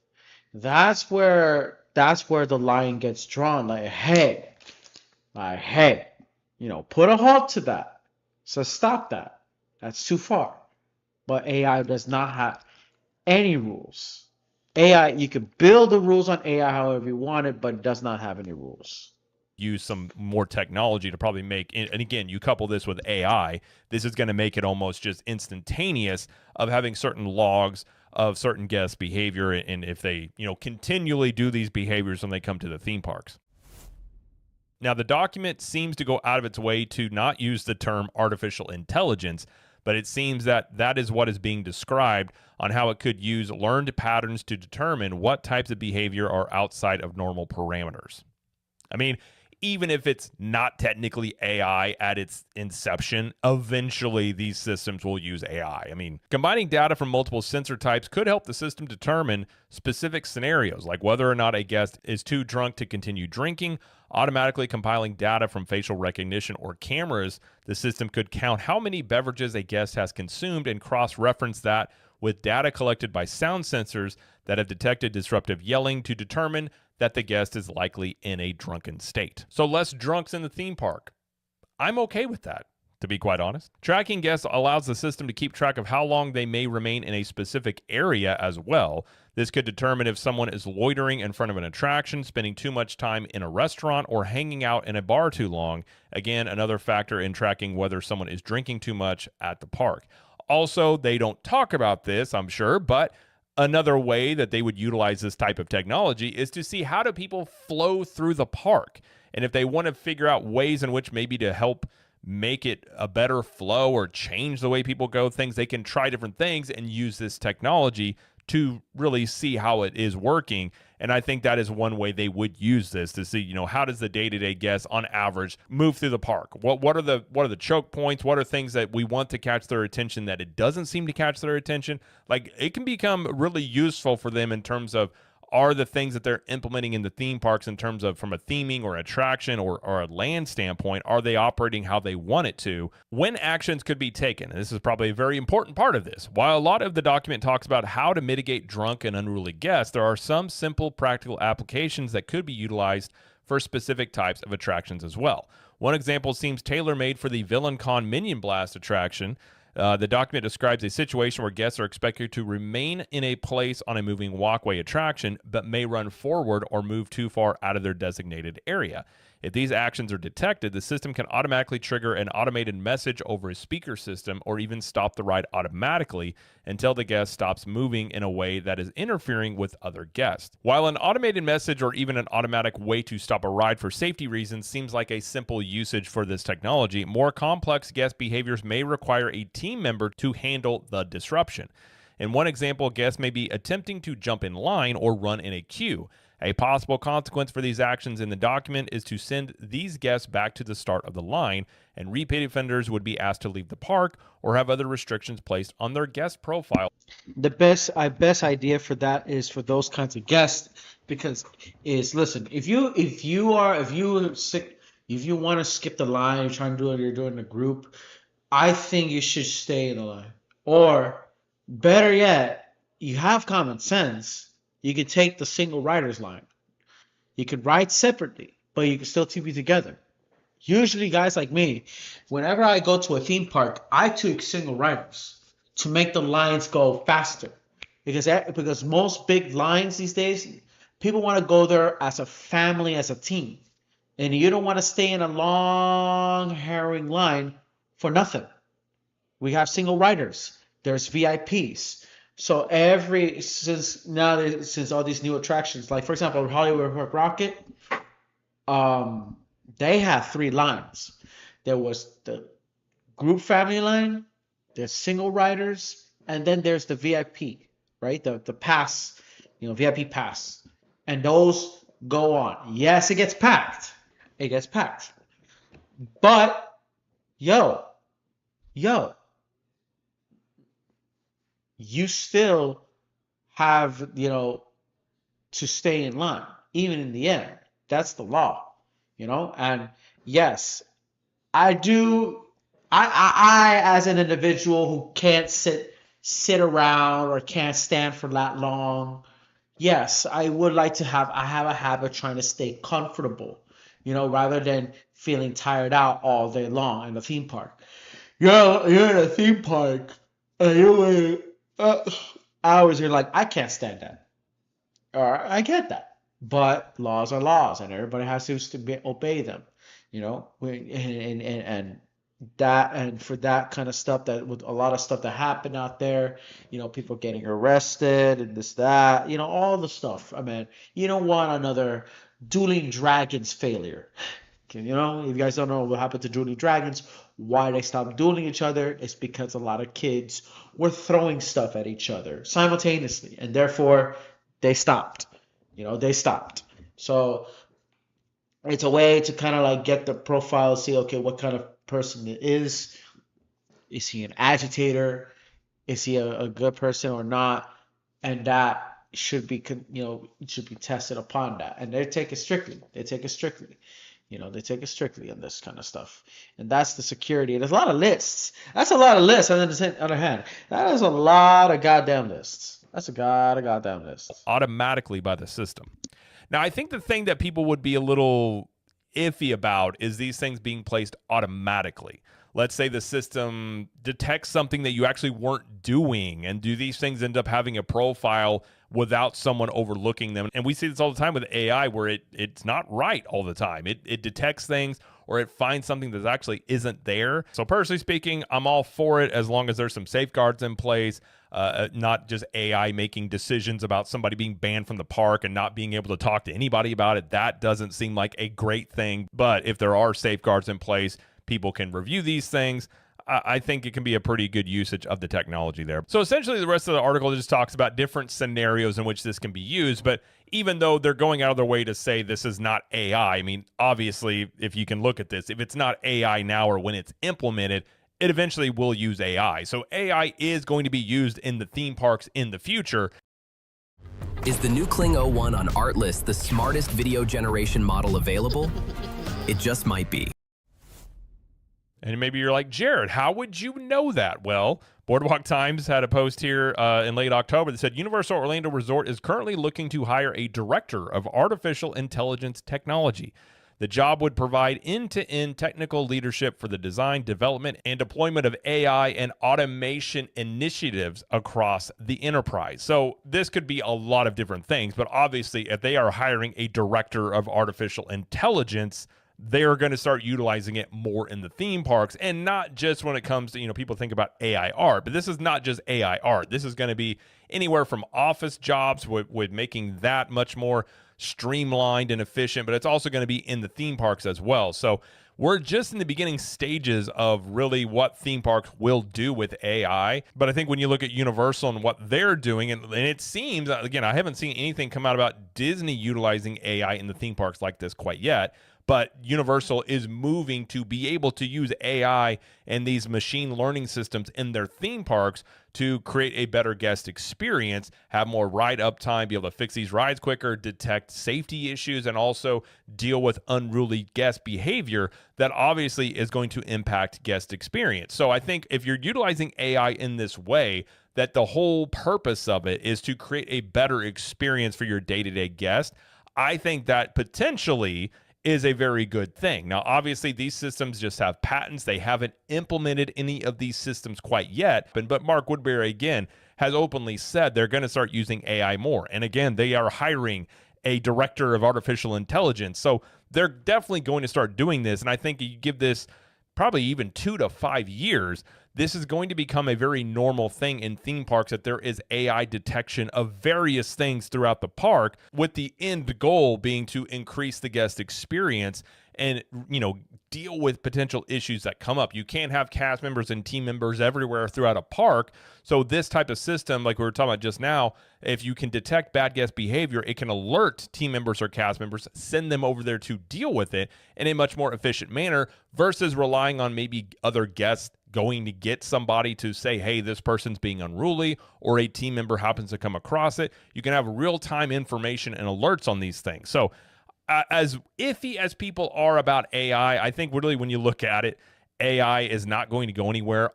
That's where the line gets drawn. Like, hey, put a halt to that. So stop that. That's too far. But AI does not have any rules. AI, you can build the rules on AI however you want it, but it does not have any rules. Use some more technology to probably make, and again, you couple this with AI, this is going to make it almost just instantaneous of having certain logs of certain guest behavior, and if they, continually do these behaviors when they come to the theme parks. Now, the document seems to go out of its way to not use the term artificial intelligence, but it seems that is what is being described on how it could use learned patterns to determine what types of behavior are outside of normal parameters. I mean, even if it's not technically AI at its inception, eventually these systems will use AI. I mean, combining data from multiple sensor types could help the system determine specific scenarios, like whether or not a guest is too drunk to continue drinking. Automatically compiling data from facial recognition or cameras, the system could count how many beverages a guest has consumed and cross-reference that with data collected by sound sensors that have detected disruptive yelling to determine that the guest is likely in a drunken state. So less drunks in the theme park. I'm okay with that, to be quite honest. Tracking guests allows the system to keep track of how long they may remain in a specific area as well. This could determine if someone is loitering in front of an attraction, spending too much time in a restaurant, or hanging out in a bar too long. Again, another factor in tracking whether someone is drinking too much at the park. Also, they don't talk about this, I'm sure, but another way that they would utilize this type of technology is to see how do people flow through the park. And if they want to figure out ways in which maybe to help make it a better flow or change the way people go, things, they can try different things and use this technology to really see how it is working. And I think that is one way they would use this to see, how does the day-to-day guest on average move through the park? What are the choke points? What are things that we want to catch their attention that it doesn't seem to catch their attention? Like, it can become really useful for them in terms of, are the things that they're implementing in the theme parks in terms of from a theming or attraction or a land standpoint, are they operating how they want it to? When actions could be taken, and this is probably a very important part of this. While a lot of the document talks about how to mitigate drunk and unruly guests, there are some simple practical applications that could be utilized for specific types of attractions as well. One example seems tailor-made for the Villain Con Minion Blast attraction. The document describes a situation where guests are expected to remain in a place on a moving walkway attraction, but may run forward or move too far out of their designated area. If these actions are detected, the system can automatically trigger an automated message over a speaker system or even stop the ride automatically until the guest stops moving in a way that is interfering with other guests. While an automated message or even an automatic way to stop a ride for safety reasons seems like a simple usage for this technology, more complex guest behaviors may require a team member to handle the disruption. In one example, guests may be attempting to jump in line or run in a queue. A possible consequence for these actions in the document is to send these guests back to the start of the line, and repeat offenders would be asked to leave the park or have other restrictions placed on their guest profile. The best idea for that is for those kinds of guests, because listen, if you want to skip the line, you're doing a group, I think you should stay in the line. Or better yet, you have common sense. You could take the single riders line. You could ride separately, but you can still be together. Usually, guys like me, whenever I go to a theme park, I take single riders to make the lines go faster. Because most big lines these days, people want to go there as a family, as a team. And you don't want to stay in a long, harrowing line for nothing. We have single riders. There's VIPs. So since all these new attractions, like for example, Hollywood Rocket, they have 3 lines. There was the group family line, there's single riders, and then there's the VIP, right? The pass, VIP pass. And those go on. Yes, it gets packed. But you still have, to stay in line, even in the end. That's the law, And yes, I do. I as an individual who can't sit around or can't stand for that long, yes, I would like to have. I have a habit trying to stay comfortable, rather than feeling tired out all day long in the theme park. You're in a theme park and you're hours, you're like, I can't stand that. Or I get that. But laws are laws, and everybody has to obey them. And for that kind of stuff, that with a lot of stuff that happened out there, people getting arrested and this, that, all the stuff. I mean, you don't want another Dueling Dragons failure. If you guys don't know what happened to Dueling Dragons, why they stopped dueling each other, is because a lot of kids were throwing stuff at each other simultaneously, and therefore they stopped. So it's a way to kind of like get the profile, see, okay, what kind of person it is. Is he an agitator? Is he a good person or not? And that should be, should be tested upon that. And they take it strictly. They take it strictly on this kind of stuff. And that's the security. There's a lot of lists. That's a lot of lists. On the other hand, that is a lot of goddamn lists. That's a goddamn list. Automatically by the system. Now, I think the thing that people would be a little iffy about is these things being placed automatically. Let's say the system detects something that you actually weren't doing, and do these things end up having a profile without someone overlooking them? And we see this all the time with AI, where it's not right all the time. It detects things, or it finds something that actually isn't there. So personally speaking, I'm all for it as long as there's some safeguards in place, not just AI making decisions about somebody being banned from the park and not being able to talk to anybody about it. That doesn't seem like a great thing. But if there are safeguards in place, people can review these things. I think it can be a pretty good usage of the technology there. So essentially, the rest of the article just talks about different scenarios in which this can be used. But even though they're going out of their way to say this is not AI, I mean, obviously, if you can look at this, if it's not AI now or when it's implemented, it eventually will use AI. So AI is going to be used in the theme parks in the future. Is the new Kling O1 on Artlist the smartest video generation model available? It just might be. And maybe you're like, Jared, how would you know that? Well, Boardwalk Times had a post here in late October that said Universal Orlando Resort is currently looking to hire a director of artificial intelligence technology. The job would provide end-to-end technical leadership for the design, development, and deployment of AI and automation initiatives across the enterprise. So this could be a lot of different things, but obviously if they are hiring a director of artificial intelligence, they're going to start utilizing it more in the theme parks, and not just when it comes to, people think about AI art, but this is not just AI art. This is going to be anywhere from office jobs with making that much more streamlined and efficient, but it's also going to be in the theme parks as well. So we're just in the beginning stages of really what theme parks will do with AI. But I think when you look at Universal and what they're doing, and it seems, again, I haven't seen anything come out about Disney utilizing AI in the theme parks like this quite yet. But Universal is moving to be able to use AI and these machine learning systems in their theme parks to create a better guest experience, have more ride uptime, be able to fix these rides quicker, detect safety issues, and also deal with unruly guest behavior that obviously is going to impact guest experience. So I think if you're utilizing AI in this way, that the whole purpose of it is to create a better experience for your day-to-day guest, I think that potentially is a very good thing. Now, obviously, these systems just have patents. They haven't implemented any of these systems quite yet. But Mark Woodbury, again, has openly said they're going to start using AI more. And again, they are hiring a director of artificial intelligence. So they're definitely going to start doing this. And I think you give this probably even 2 to 5 years, this is going to become a very normal thing in theme parks, that there is AI detection of various things throughout the park, with the end goal being to increase the guest experience and, deal with potential issues that come up. You can't have cast members and team members everywhere throughout a park. So this type of system, like we were talking about just now, if you can detect bad guest behavior, it can alert team members or cast members, send them over there to deal with it in a much more efficient manner, versus relying on maybe other guests going to get somebody to say, hey, this person's being unruly, or a team member happens to come across it. You can have real-time information and alerts on these things. So as iffy as people are about AI, I think really when you look at it, AI is not going to go anywhere.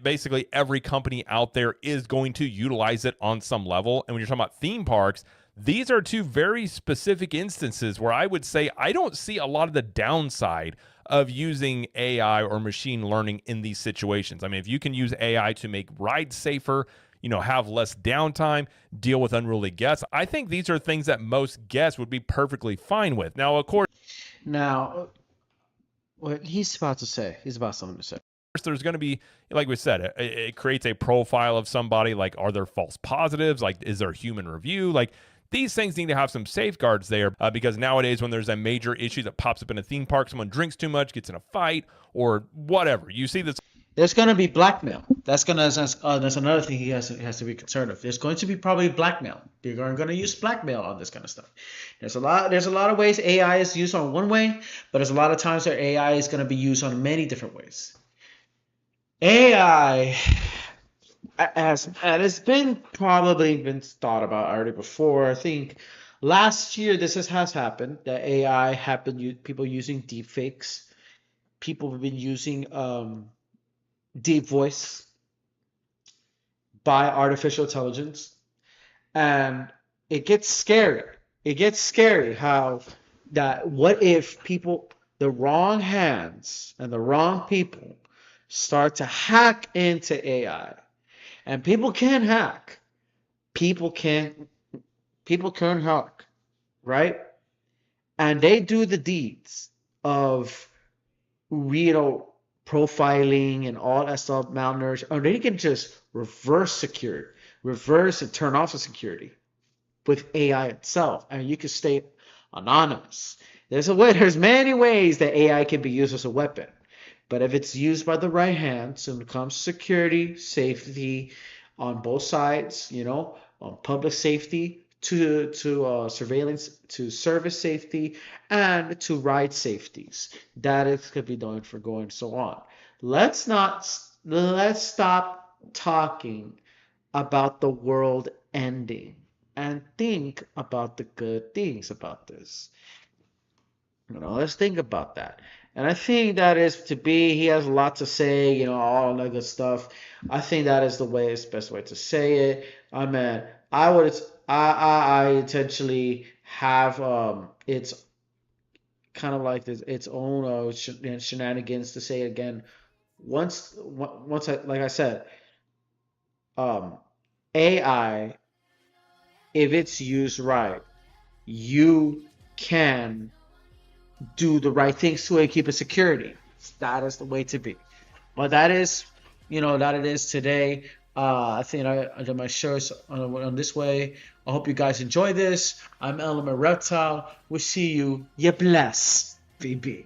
Basically every company out there is going to utilize it on some level. And when you're talking about theme parks, these are two very specific instances where I would say I don't see a lot of the downside of using AI or machine learning in these situations. I mean, if you can use AI to make rides safer, have less downtime, deal with unruly guests, I think these are things that most guests would be perfectly fine with. Now, of course, What he's about to say, he's about something to say. there's going to be, like we said, it creates a profile of somebody. Like, are there false positives? Like, is there human review? Like, these things need to have some safeguards there, because nowadays when there's a major issue that pops up in a theme park, someone drinks too much, gets in a fight, or whatever, you see this. There's going to be blackmail. That's another thing he has to be concerned of. There's going to be probably blackmail. They're going to use blackmail on this kind of stuff. There's a lot of ways AI is used on one way, but there's a lot of times that AI is going to be used on many different ways. AI and it's probably been thought about already before. I think last year this has happened, that AI happened, people using deepfakes. People have been using deep voice by artificial intelligence, and it gets scary. it gets scary how that what if people, the wrong hands and the wrong people start to hack into AI, and people can hack, people can people can hack, right? And they do the deeds of, you know, profiling and all that stuff, malnourished, or they can just reverse and turn off the security with AI itself, and you can stay anonymous. There's a way. There's many ways that AI can be used as a weapon, but if it's used by the right hand, so when it comes to security, safety, on both sides, you know, on public safety to surveillance, to service safety, and to ride safeties, that is could be done for going so on. Let's stop talking about the world ending and think about the good things about this. You know, let's think about that. And I think that is to be, he has a lot to say, you know, all that good stuff. I think that is the way, it's the best way to say it. I mean, I would, I intentionally have, it's kind of like this, its own shenanigans to say it again. Once like I said, um, AI, if it's used right, you can do the right things to it and keep it security. That is the way to be. But that is, you know, that it is today. I think I did my shows on this way. I hope you guys enjoy this. I'm Element Reptile. We'll see you. You bless, baby.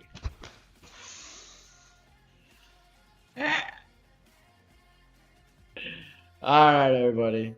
All right, everybody.